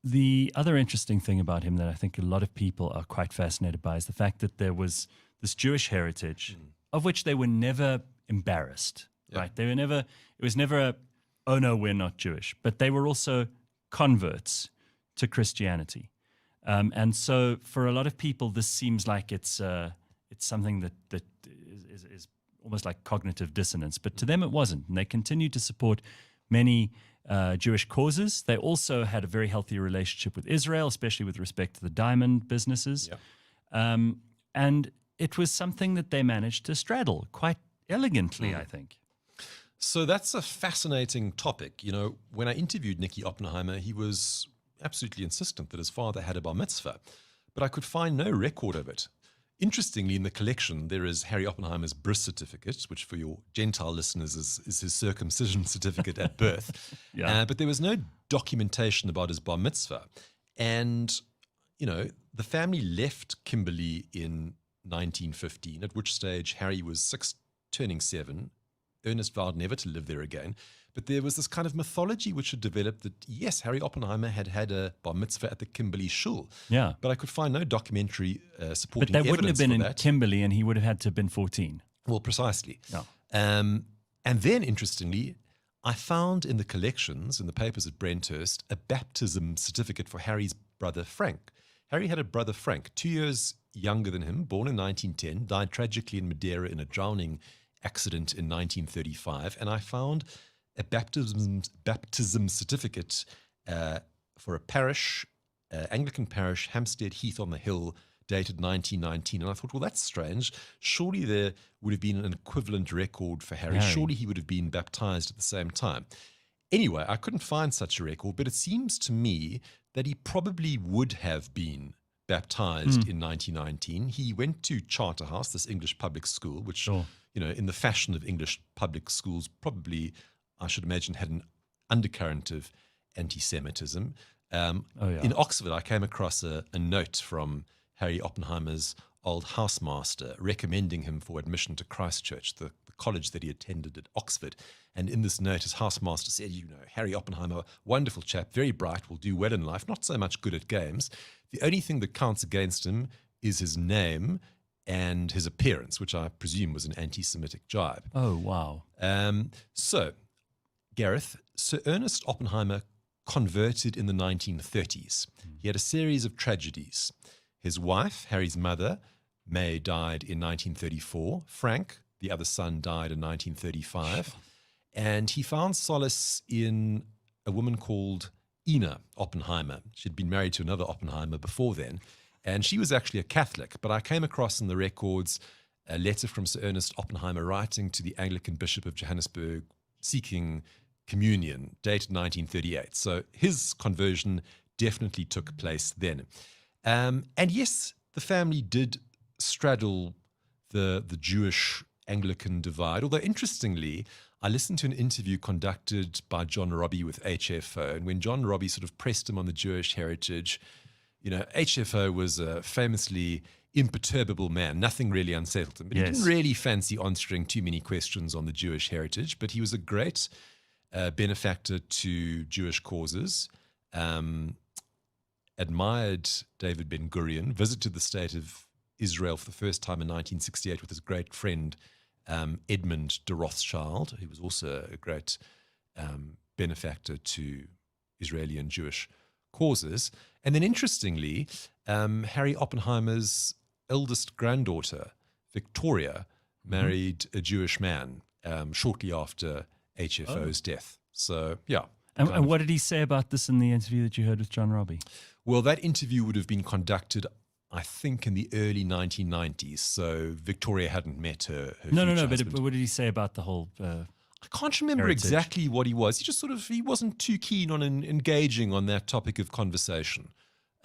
the other interesting thing about him that I think a lot of people are quite fascinated by is the fact that there was this Jewish heritage of which they were never embarrassed, right? They were never, it was never a, oh no, we're not Jewish, but they were also converts to Christianity. And so for a lot of people, this seems like it's something that is almost like cognitive dissonance, but to them it wasn't. And they continued to support many Jewish causes. They also had a very healthy relationship with Israel, especially with respect to the diamond businesses. And it was something that they managed to straddle quite elegantly, I think. So that's a fascinating topic. When I interviewed Nicky Oppenheimer, he was absolutely insistent that his father had a bar mitzvah, but I could find no record of it. Interestingly, in the collection, there is Harry Oppenheimer's bris certificate, which for your Gentile listeners is his circumcision certificate at birth. But there was no documentation about his bar mitzvah. And, the family left Kimberley in 1915, at which stage Harry was 6, turning 7. Ernest vowed never to live there again. But there was this kind of mythology which had developed that, yes, Harry Oppenheimer had had a bar mitzvah at the Kimberley Shul. Yeah. But I could find no documentary supporting But that wouldn't have been in that. Kimberley, and he would have had to have been 14. Well, precisely. No. And then, interestingly, I found in the collections, in the papers at Brenthurst, a baptism certificate for Harry's brother Frank. Harry had a brother Frank, 2 years younger than him, born in 1910, died tragically in Madeira in a drowning accident in 1935. And I found a baptism certificate for a parish, Anglican parish, Hampstead Heath on the Hill, dated 1919. And I thought, well, that's strange. Surely there would have been an equivalent record for Harry. Surely he would have been baptized at the same time. Anyway, I couldn't find such a record, but it seems to me that he probably would have been baptized in 1919. He went to Charterhouse, this English public school, which, in the fashion of English public schools, probably, I should imagine, had an undercurrent of anti-Semitism. In Oxford, I came across a note from Harry Oppenheimer's old housemaster recommending him for admission to Christchurch, the college that he attended at Oxford. And in this note, his housemaster said, Harry Oppenheimer, wonderful chap, very bright, will do well in life, not so much good at games. The only thing that counts against him is his name and his appearance, which I presume was an anti-Semitic jibe. Oh, wow. So, Gareth, Sir Ernest Oppenheimer converted in the 1930s. He had a series of tragedies. His wife, Harry's mother, May, died in 1934. Frank, the other son, died in 1935. And he found solace in a woman called Ina Oppenheimer. She'd been married to another Oppenheimer before then. And she was actually a Catholic. But I came across in the records a letter from Sir Ernest Oppenheimer writing to the Anglican Bishop of Johannesburg seeking communion, dated 1938. So his conversion definitely took place then. And yes, the family did straddle the Jewish Anglican divide. Although interestingly, I listened to an interview conducted by John Robbie with HFO. And when John Robbie sort of pressed him on the Jewish heritage, HFO was a famously imperturbable man. Nothing really unsettled him. But he didn't really fancy answering too many questions on the Jewish heritage. But he was a great benefactor to Jewish causes. Admired David Ben-Gurion, visited the state of Israel for the first time in 1968 with his great friend Edmund de Rothschild, who was also a great benefactor to Israeli and Jewish causes. And then interestingly, Harry Oppenheimer's eldest granddaughter, Victoria, married a Jewish man shortly after HFO's death. So, yeah. And what did he say about this in the interview that you heard with John Robbie? Well, that interview would have been conducted, I think, in the early 1990s. So Victoria hadn't met her No, husband. but what did he say about the whole I can't remember heritage? exactly what he was. He just he wasn't too keen on engaging on that topic of conversation.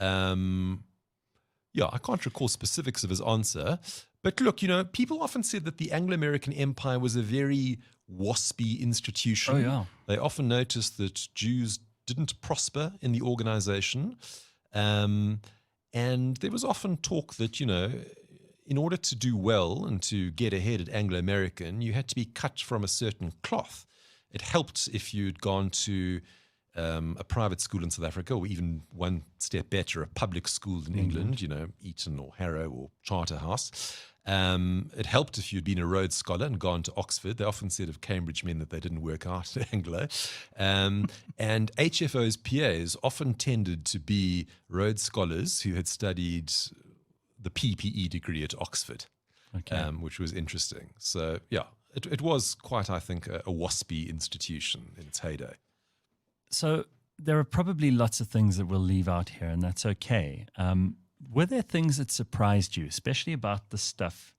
I can't recall specifics of his answer. But look, people often said that the Anglo-American Empire was a very waspy institution. Oh, yeah. They often noticed that Jews didn't prosper in the organization. And there was often talk that, in order to do well and to get ahead at Anglo-American, you had to be cut from a certain cloth. It helped if you'd gone to a private school in South Africa, or even one step better, a public school in England, Eton or Harrow or Charterhouse. It helped if you'd been a Rhodes Scholar and gone to Oxford. They often said of Cambridge men that they didn't work out at Anglo. And HFO's PAs often tended to be Rhodes Scholars who had studied the PPE degree at Oxford, which was interesting. So, it was quite, I think, a waspy institution in its heyday. So there are probably lots of things that we'll leave out here, and that's okay. Were there things that surprised you, especially about the stuff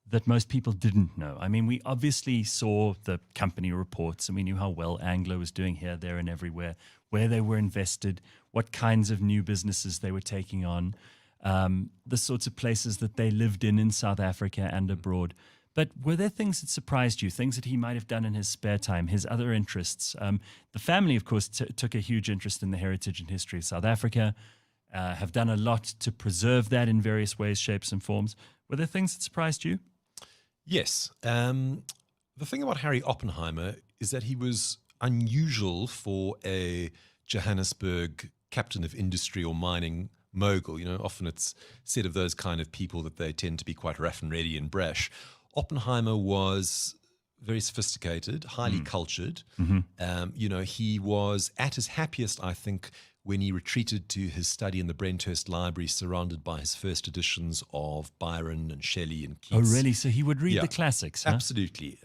that most people didn't know? I mean, we obviously saw the company reports, and we knew how well Anglo was doing here, there, and everywhere, where they were invested, what kinds of new businesses they were taking on, the sorts of places that they lived in South Africa and abroad. But were there things that surprised you, things that he might have done in his spare time, his other interests? The family, of course, took a huge interest in the heritage and history of South Africa, have done a lot to preserve that in various ways, shapes, and forms. Were there things that surprised you? Yes. The thing about Harry Oppenheimer is that he was unusual for a Johannesburg captain of industry or mining mogul. Often it's said of those kind of people that they tend to be quite rough and ready and brash. Oppenheimer was very sophisticated, highly cultured. He was at his happiest, I think, when he retreated to his study in the Brenthurst Library, surrounded by his first editions of Byron and Shelley and Keats. Oh, really? So he would read the classics, huh? Absolutely.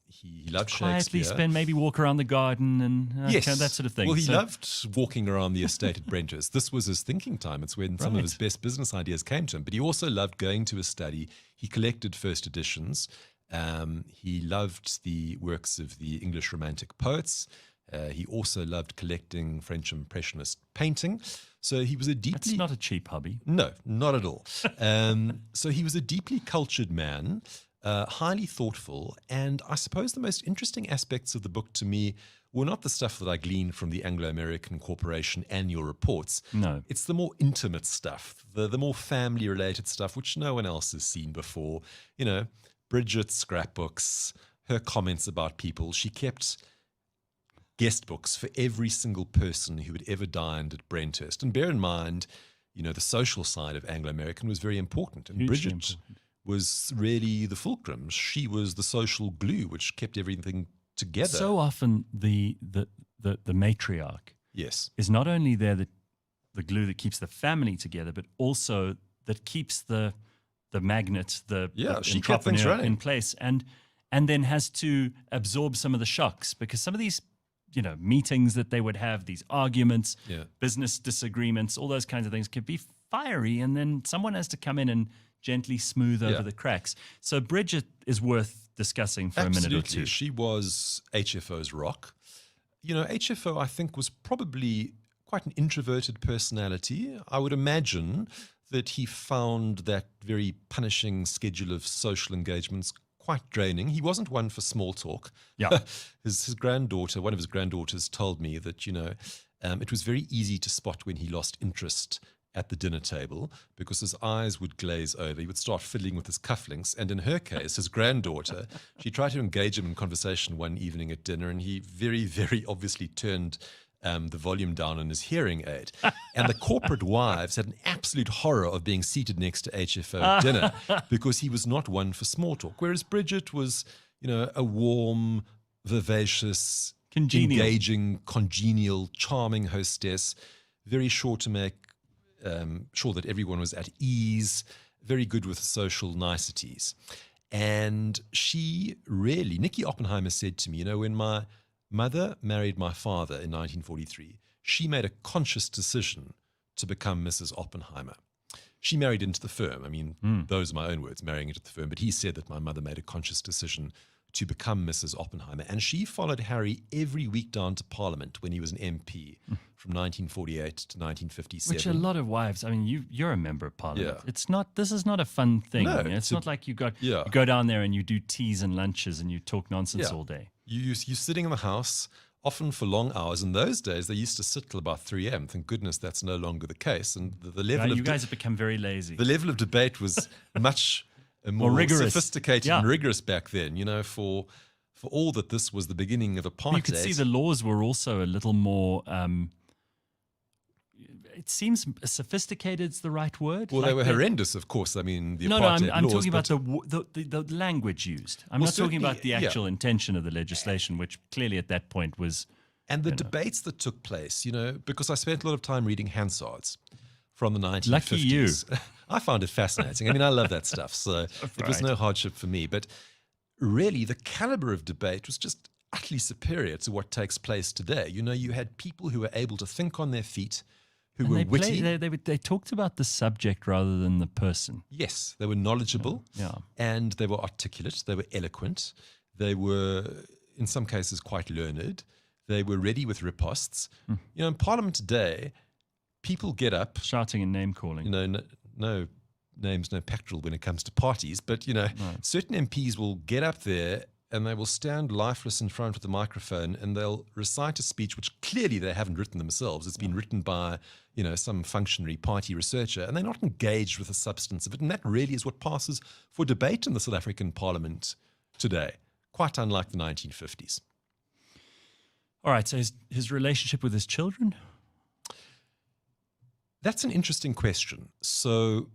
He loved quietly Shakespeare. maybe walk around the garden and yes. that sort of thing. Well, he loved walking around the estate at Brenthurst. This was his thinking time. It's when some of his best business ideas came to him. But he also loved going to his study. He collected first editions. He loved the works of the English Romantic poets. He also loved collecting French Impressionist painting. So he was a deeply... That's not a cheap hobby. No, not at all. So he was a deeply cultured man. highly thoughtful. And I suppose the most interesting aspects of the book to me were not the stuff that I gleaned from the Anglo-American Corporation annual reports. No. It's the more intimate stuff, the more family-related stuff, which no one else has seen before. You know, Bridget's scrapbooks, her comments about people. She kept guest books for every single person who had ever dined at Brenthurst. And bear in mind, you know, the social side of Anglo-American was very important. And Hugely Bridget important. was really the fulcrum. She was the social glue which kept everything together. So often the matriarch Yes. is not only there the glue that keeps the family together, but also that keeps the magnet, the she kept things entrepreneur running. in place, and then has to absorb some of the shocks, because some of these, you know, meetings that they would have, these arguments, business disagreements, all those kinds of things could be fiery, and then someone has to come in and gently smooth over the cracks. So Bridget is worth discussing for a minute or two. She was HFO's rock. You know, HFO, I think, was probably quite an introverted personality. I would imagine that he found that very punishing schedule of social engagements quite draining. He wasn't one for small talk. Yeah. his granddaughter, one of his granddaughters, told me that, you know, it was very easy to spot when he lost interest at the dinner table, because his eyes would glaze over. He would start fiddling with his cufflinks. And in her case, his granddaughter, she tried to engage him in conversation one evening at dinner, and he very, very obviously turned the volume down on his hearing aid. And the corporate wives had an absolute horror of being seated next to HFO at dinner, because he was not one for small talk. Whereas Bridget was, you know, a warm, vivacious, engaging, congenial, charming hostess, very sure to make sure that everyone was at ease, very good with social niceties. And she really, Nikki Oppenheimer said to me, you know, when my mother married my father in 1943, she made a conscious decision to become Mrs. Oppenheimer. She married into the firm. I mean, those are my own words, marrying into the firm. But he said that my mother made a conscious decision to become Mrs. Oppenheimer. And she followed Harry every week down to Parliament when he was an MP from 1948 to 1957. Which a lot of wives, I mean, you're a member of Parliament. Yeah. It's not, this is not a fun thing. No, You know, it's not like you Yeah. go down there and you do teas and lunches and you talk nonsense all day. You're sitting in the House, often for long hours. In those days, they used to sit till about 3 a.m. Thank goodness that's no longer the case. And the level of you guys have become very lazy. The level of debate was much more rigorous. sophisticated and rigorous back then, you know, for all that this was the beginning of apartheid. You could see the laws were also a little more, it seems sophisticated is the right word. Well, like they were horrendous, of course. I mean, the apartheid I'm laws, talking about but- the language used. I'm Well, not talking about the certainly, actual intention of the legislation, which clearly at that point was... And the debates that took place, you know, because I spent a lot of time reading Hansards from the 1950s. Lucky you. I found it fascinating. I mean, I love that stuff, so it was no hardship for me. But really, the caliber of debate was just utterly superior to what takes place today. You know, you had people who were able to think on their feet, who were witty. They talked about the subject rather than the person. Yes, they were knowledgeable, and they were articulate, they were eloquent, they were, in some cases, quite learned, they were ready with riposts. You know, in Parliament today, people get up... Shouting and name-calling. You know, no names, no pectoral when it comes to parties, but, you know, certain MPs will get up there and they will stand lifeless in front of the microphone and they'll recite a speech which clearly they haven't written themselves. It's been written by, you know, some functionary party researcher, and they're not engaged with the substance of it. And that really is what passes for debate in the South African Parliament today, quite unlike the 1950s. All right, so his relationship with his children? That's an interesting question. So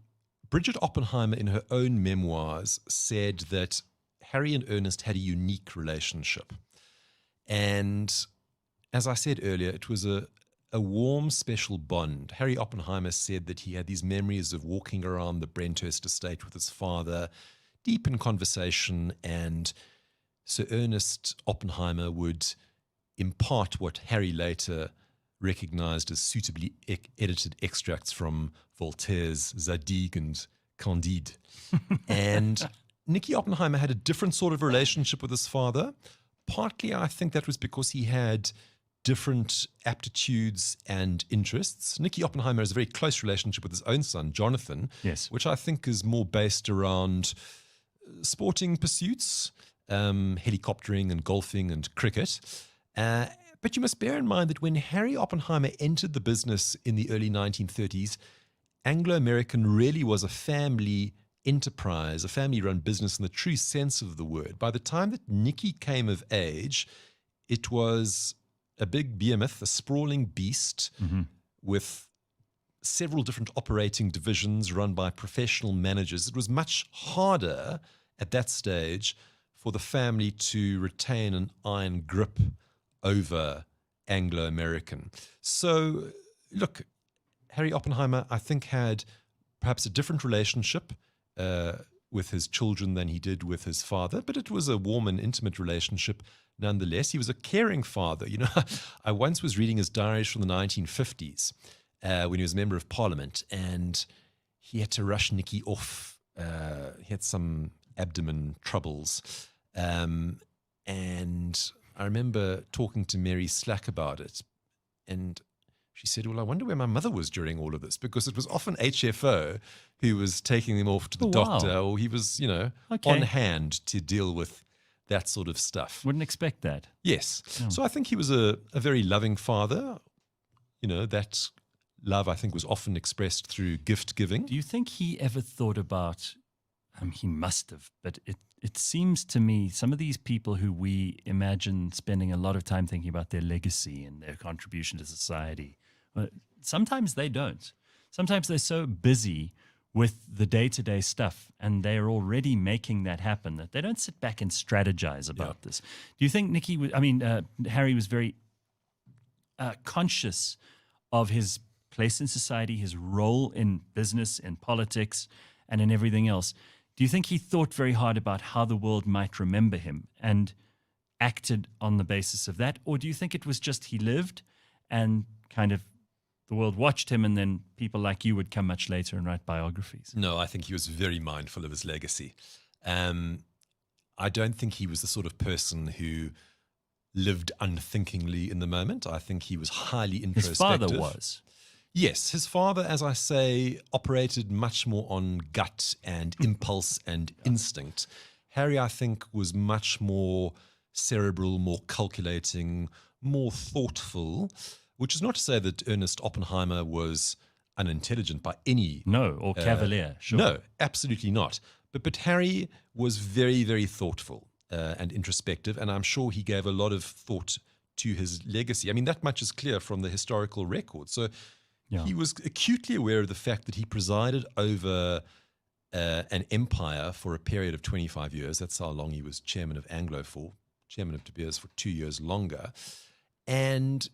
Bridget Oppenheimer, in her own memoirs, said that Harry and Ernest had a unique relationship. And as I said earlier, it was a warm, special bond. Harry Oppenheimer said that he had these memories of walking around the Brenthurst estate with his father, deep in conversation, and Sir Ernest Oppenheimer would impart what Harry later recognized as suitably edited extracts from Voltaire's Zadig and Candide. And Nicky Oppenheimer had a different sort of relationship with his father. Partly, I think that was because he had different aptitudes and interests. Nicky Oppenheimer has a very close relationship with his own son, Jonathan, yes, which I think is more based around sporting pursuits, helicoptering and golfing and cricket. But you must bear in mind that when Harry Oppenheimer entered the business in the early 1930s, Anglo-American really was a family enterprise, a family-run business in the true sense of the word. By the time that Nicky came of age, it was a big behemoth, a sprawling beast with several different operating divisions run by professional managers. It was much harder at that stage for the family to retain an iron grip over Anglo-American. So, look, Harry Oppenheimer, I think, had perhaps a different relationship with his children than he did with his father, but it was a warm and intimate relationship nonetheless. He was a caring father. You know, I once was reading his diaries from the 1950s when he was a member of parliament, and he had to rush Nicky off. He had some abdomen troubles. And I remember talking to Mary Slack about it, and she said, well, I wonder where my mother was during all of this, because it was often HFO who was taking them off to the doctor, or he was, you know, on hand to deal with that sort of stuff. Wouldn't expect that. Yes. So I think he was a very loving father. You know, that love, I think, was often expressed through gift giving. Do you think he ever thought about, he must have, but it seems to me some of these people who we imagine spending a lot of time thinking about their legacy and their contribution to society, sometimes they don't. Sometimes they're so busy with the day-to-day stuff and they're already making that happen that they don't sit back and strategize about this. Do you think Harry was very conscious of his place in society, his role in business, in politics, and in everything else? Do you think he thought very hard about how the world might remember him and acted on the basis of that? Or do you think it was just he lived and kind of the world watched him and then people like you would come much later and write biographies? No, I think he was very mindful of his legacy. I don't think he was the sort of person who lived unthinkingly in the moment. I think he was highly introspective. His father was. Yes, his father, as I say, operated much more on gut and impulse and instinct. Harry, I think, was much more cerebral, more calculating, more thoughtful, which is not to say that Ernest Oppenheimer was unintelligent by any... No, or cavalier, sure. No, absolutely not. But Harry was very, very thoughtful and introspective, and I'm sure he gave a lot of thought to his legacy. I mean, that much is clear from the historical record. So he was acutely aware of the fact that he presided over an empire for a period of 25 years. That's how long he was chairman of Anglo for, chairman of De Beers for 2 years longer. And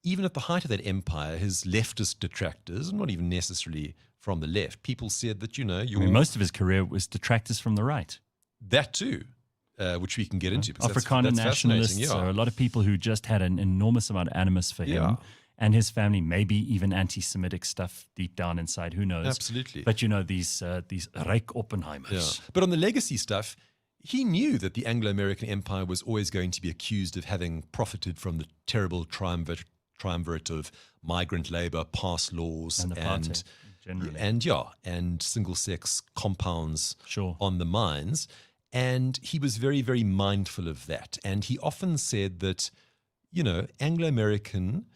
even at the height of that empire, his leftist detractors, and not even necessarily from the left, people said that, you know, most of his career was detractors from the right. That too, which we can get into. Afrikaner nationalists, so a lot of people who just had an enormous amount of animus for him and his family, maybe even anti-Semitic stuff deep down inside, who knows? Absolutely. But, you know, these Reich Oppenheimers. Yeah. But on the legacy stuff, he knew that the Anglo-American empire was always going to be accused of having profited from the terrible triumvirate of migrant labor, pass laws, and single-sex compounds on the mines. And he was very, very mindful of that. And he often said that, you know, Anglo-American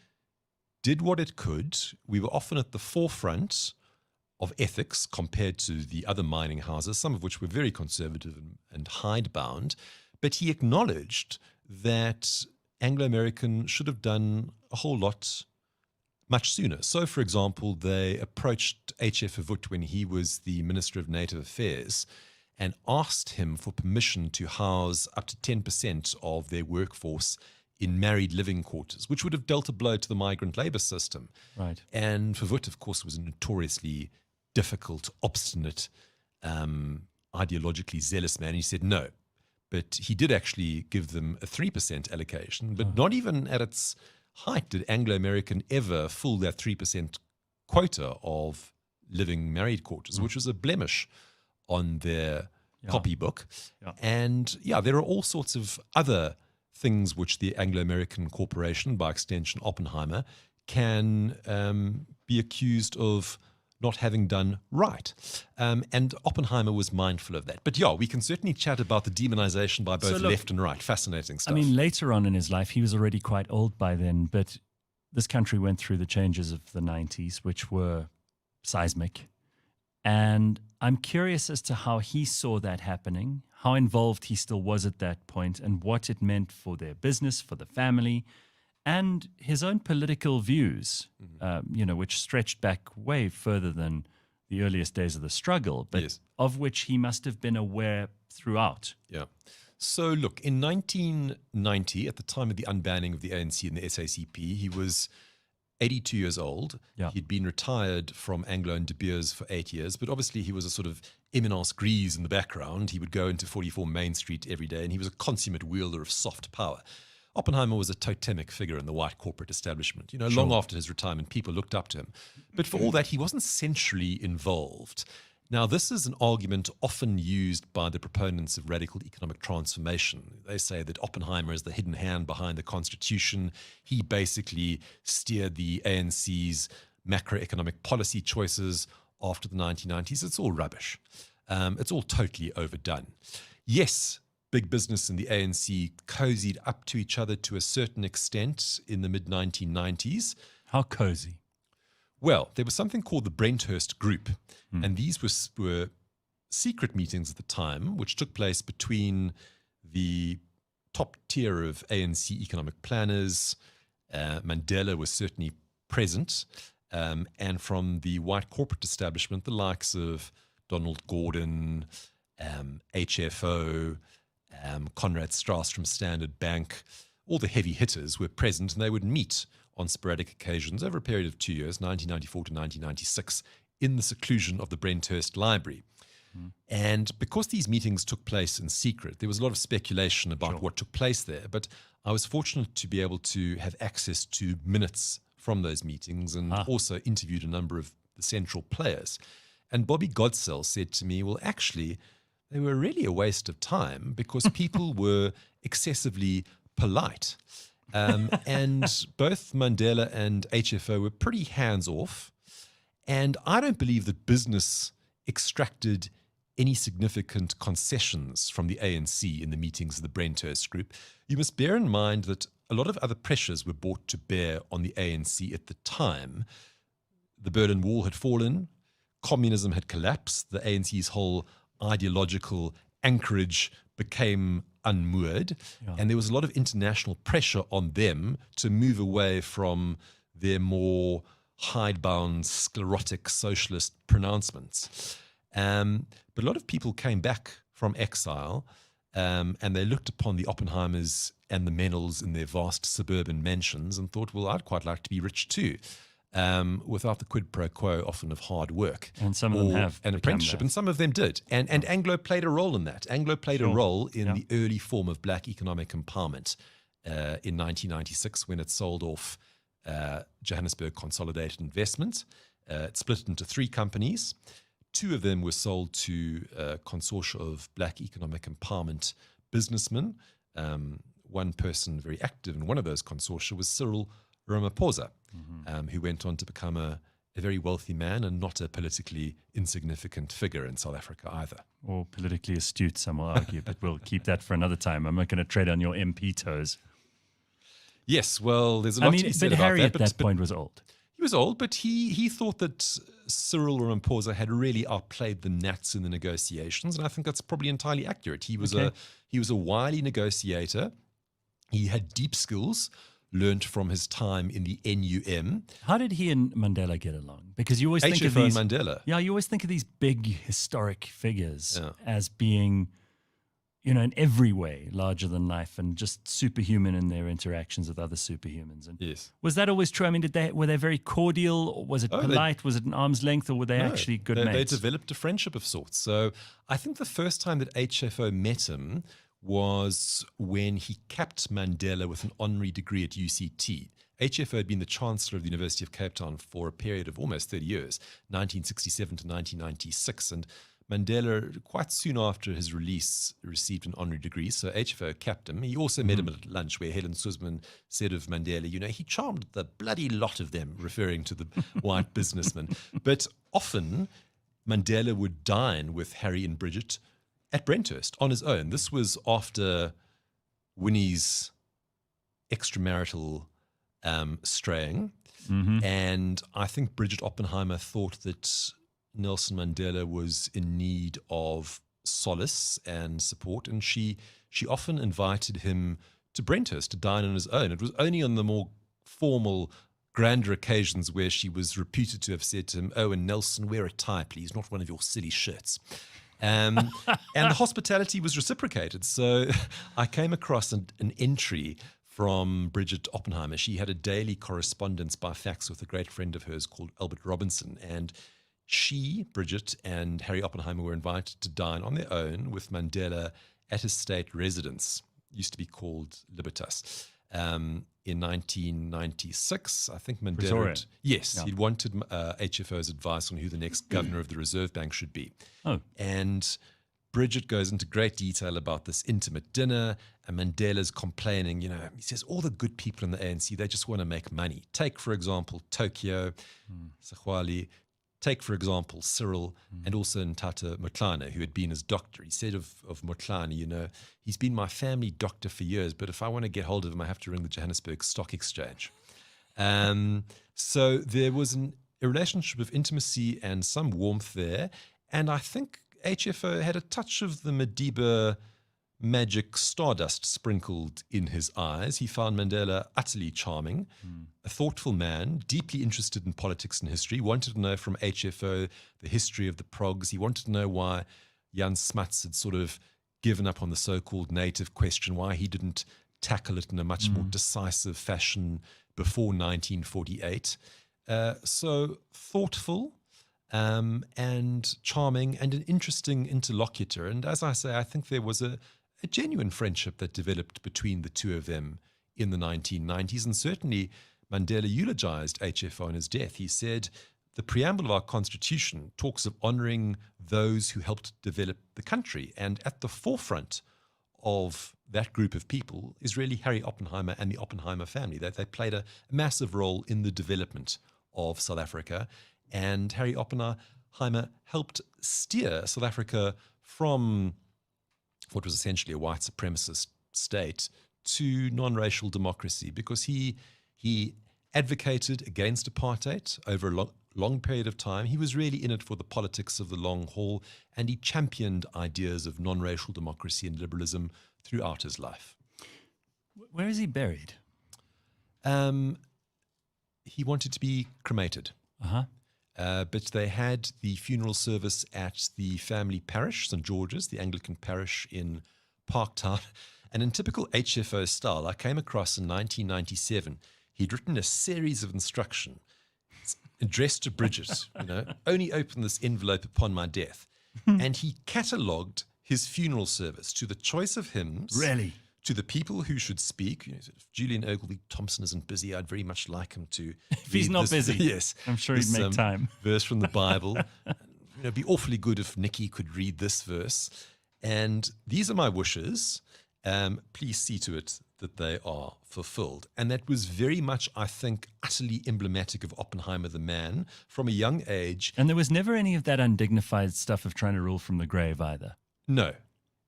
did what it could. We were often at the forefront of ethics compared to the other mining houses, some of which were very conservative and hidebound. But he acknowledged that Anglo-American should have done a whole lot much sooner. So, for example, they approached H.F. Verwoerd when he was the Minister of Native Affairs and asked him for permission to house up to 10% of their workforce in married living quarters, which would have dealt a blow to the migrant labor system. Right. And Verwoerd, of course, was a notoriously difficult, obstinate, ideologically zealous man. He said no. But he did actually give them a 3% allocation, but not even at its height did Anglo-American ever fool that 3% quota of living married quarters, which was a blemish on their copybook. And there are all sorts of other things which the Anglo-American Corporation, by extension Oppenheimer, can be accused of not having done right. And Oppenheimer was mindful of that. But yeah, we can certainly chat about the demonization by both left and right. Fascinating stuff. I mean, later on in his life, he was already quite old by then, but this country went through the changes of the 90s, which were seismic. And I'm curious as to how he saw that happening, how involved he still was at that point, and what it meant for their business, for the family, and his own political views, which stretched back way further than the earliest days of the struggle, but of which he must have been aware throughout. Yeah. So look, in 1990, at the time of the unbanning of the ANC and the SACP, he was 82 years old. Yeah. He'd been retired from Anglo and De Beers for 8 years, but obviously he was a sort of eminence grise in the background. He would go into 44 Main Street every day, and he was a consummate wielder of soft power. Oppenheimer was a totemic figure in the white corporate establishment. Long after his retirement, people looked up to him. But for all that, he wasn't centrally involved. Now, this is an argument often used by the proponents of radical economic transformation. They say that Oppenheimer is the hidden hand behind the Constitution. He basically steered the ANC's macroeconomic policy choices after the 1990s. It's all rubbish. It's all totally overdone. Yes, big business and the ANC cozied up to each other to a certain extent in the mid-1990s. How cozy? Well, there was something called the Brenthurst Group, and these were secret meetings at the time, which took place between the top tier of ANC economic planners. Mandela was certainly present, and from the white corporate establishment, the likes of Donald Gordon, HFO, Conrad Strauss from Standard Bank, all the heavy hitters were present, and they would meet on sporadic occasions over a period of 2 years, 1994 to 1996, in the seclusion of the Brenthurst Library. And because these meetings took place in secret, there was a lot of speculation about what took place there. But I was fortunate to be able to have access to minutes from those meetings and also interviewed a number of the central players. And Bobby Godsell said to me, well, actually, they were really a waste of time because people were excessively polite. And both Mandela and HFO were pretty hands-off. And I don't believe that business extracted any significant concessions from the ANC in the meetings of the Brenthurst Group. You must bear in mind that a lot of other pressures were brought to bear on the ANC at the time. The Berlin Wall had fallen, communism had collapsed, the ANC's whole ideological anchorage became unmoored, and there was a lot of international pressure on them to move away from their more hidebound, sclerotic socialist pronouncements. But a lot of people came back from exile, and they looked upon the Oppenheimers and the Menels in their vast suburban mansions and thought, well, I'd quite like to be rich too, without the quid pro quo often of hard work. And some of them have an apprenticeship, and some of them did. And Anglo played a role in that. Anglo played a role in the early form of black economic empowerment in 1996 when it sold off Johannesburg Consolidated Investment. It split into 3 companies. 2 of them were sold to a consortia of black economic empowerment businessmen. One person very active in one of those consortia was Cyril Ramaphosa, who went on to become a very wealthy man and not a politically insignificant figure in South Africa either. Or politically astute, some will argue, but we'll keep that for another time. I'm not going to tread on your MP toes. Yes, well, there's a lot to be said but about Harry that. at that point was old. He was old, but he thought that Cyril Ramaphosa had really outplayed the Nats in the negotiations, and I think that's probably entirely accurate. He was a wily negotiator. He had deep skills, learned from his time in the NUM. How did he and Mandela get along? Because you always think of HFO these and Mandela. Yeah, you always think of these big historic figures as being, in every way larger than life and just superhuman in their interactions with other superhumans. And yes, was that always true? I mean, were they very cordial? Or was it polite? Was it an arm's length, or were they actually good mates? They developed a friendship of sorts. So I think the first time that HFO met him was when he capped Mandela with an honorary degree at UCT. HFO had been the Chancellor of the University of Cape Town for a period of almost 30 years, 1967 to 1996. And Mandela, quite soon after his release, received an honorary degree. So HFO capped him. He also met him at lunch, where Helen Suzman said of Mandela, he charmed the bloody lot of them, referring to the white businessman. But often Mandela would dine with Harry and Bridget at Brenthurst on his own. This was after Winnie's extramarital straying. And I think Bridget Oppenheimer thought that Nelson Mandela was in need of solace and support, and she often invited him to Brenthurst to dine on his own. It was only on the more formal, grander occasions where she was reputed to have said to him, "Oh, and Nelson, wear a tie, please, not one of your silly shirts." And the hospitality was reciprocated. So I came across an entry from Bridget Oppenheimer. She had a daily correspondence by fax with a great friend of hers called Albert Robinson, and she, Bridget, and Harry Oppenheimer were invited to dine on their own with Mandela at his state residence, used to be called Libertas, in 1996. I think Mandela, he'd wanted HFO's advice on who the next governor of the Reserve Bank should be. And Bridget goes into great detail about this intimate dinner, and Mandela's complaining, he says, all the good people in the ANC, they just want to make money. Take, for example, Tokyo, Sakhwali. Take, for example, Cyril, and also Ntata Motlana, who had been his doctor. He said of Motlana, he's been my family doctor for years, but if I want to get hold of him, I have to ring the Johannesburg Stock Exchange. So there was a relationship of intimacy and some warmth there. And I think HFO had a touch of the Madiba magic stardust sprinkled in his eyes. He found Mandela utterly charming, a thoughtful man, deeply interested in politics and history, wanted to know from HFO the history of the progs. He wanted to know why Jan Smuts had sort of given up on the so-called native question, why he didn't tackle it in a much more decisive fashion before 1948. So thoughtful, and charming, and an interesting interlocutor. And as I say, I think there was a genuine friendship that developed between the two of them in the 1990s. And certainly Mandela eulogized HFO on his death. He said, the preamble of our constitution talks of honoring those who helped develop the country. And at the forefront of that group of people is really Harry Oppenheimer and the Oppenheimer family. They played a massive role in the development of South Africa. And Harry Oppenheimer helped steer South Africa from what was essentially a white supremacist state to non-racial democracy, because he advocated against apartheid over a long period of time. He was really in it for the politics of the long haul, and he championed ideas of non-racial democracy and liberalism throughout his life. Where is he buried? He wanted to be cremated. But they had the funeral service at the family parish, St. George's, the Anglican parish in Parktown. And in typical HFO style, I came across in 1997, he'd written a series of instructions addressed to Bridget, only open this envelope upon my death. And he catalogued his funeral service to the choice of hymns. Really? To the people who should speak. If Julian Ogilvie Thompson isn't busy, I'd very much like him to. If he's not busy, yes, I'm sure he'd make time. Verse from the Bible. It'd be awfully good if Nikki could read this verse. And these are my wishes. Please see to it that they are fulfilled. And that was very much, I think, utterly emblematic of Oppenheimer the man from a young age. And there was never any of that undignified stuff of trying to rule from the grave either. No.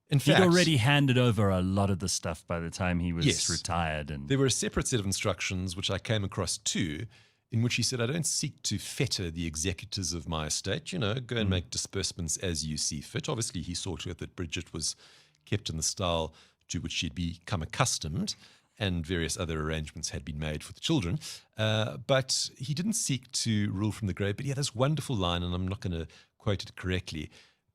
In fact, he'd already handed over a lot of the stuff by the time he was retired. And there were a separate set of instructions which I came across too, in which he said, I don't seek to fetter the executors of my estate, go and make disbursements as you see fit. Obviously, he saw to it that Bridget was kept in the style to which she'd become accustomed, and various other arrangements had been made for the children. But he didn't seek to rule from the grave. But he had this wonderful line, and I'm not going to quote it correctly,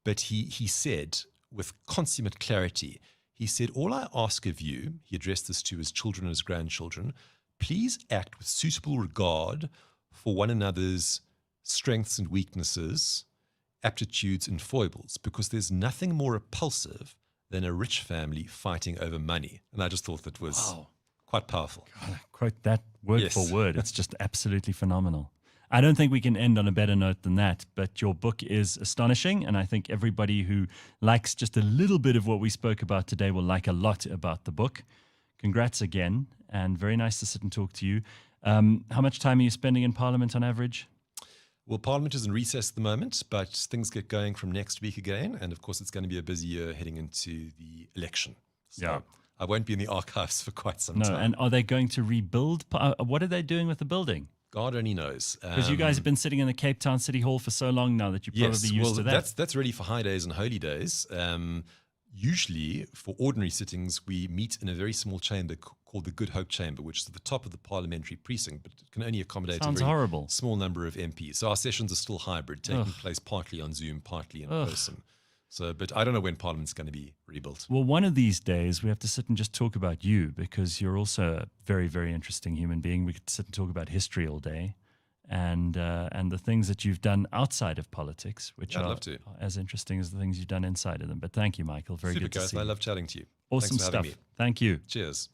but he said, with consummate clarity, he said, all I ask of you, he addressed this to his children and his grandchildren, please act with suitable regard for one another's strengths and weaknesses, aptitudes and foibles, because there's nothing more repulsive than a rich family fighting over money. And I just thought that was quite powerful. God, I quote that word for word. It's just absolutely phenomenal. I don't think we can end on a better note than that, but your book is astonishing, and I think everybody who likes just a little bit of what we spoke about today will like a lot about the book. Congrats again, and very nice to sit and talk to you. How much time are you spending in Parliament on average? Well, Parliament is in recess at the moment, but things get going from next week again. And of course, it's going to be a busy year heading into the election. So I won't be in the archives for quite some time. And are they going to rebuild? What are they doing with the building? God only knows. Because you guys have been sitting in the Cape Town City Hall for so long now that you're probably used to that. That's really for high days and holy days. Usually, for ordinary sittings, we meet in a very small chamber called the Good Hope Chamber, which is at the top of the parliamentary precinct, but it can only accommodate a very small number of MPs. So our sessions are still hybrid, taking place partly on Zoom, partly in person. So, but I don't know when Parliament's going to be rebuilt. Well, one of these days we have to sit and just talk about you, because you're also a very, very interesting human being. We could sit and talk about history all day, and the things that you've done outside of politics, which are as interesting as the things you've done inside of them. But thank you, Michael. Very good to see you. I love chatting to you. Awesome stuff. Thank you. Cheers.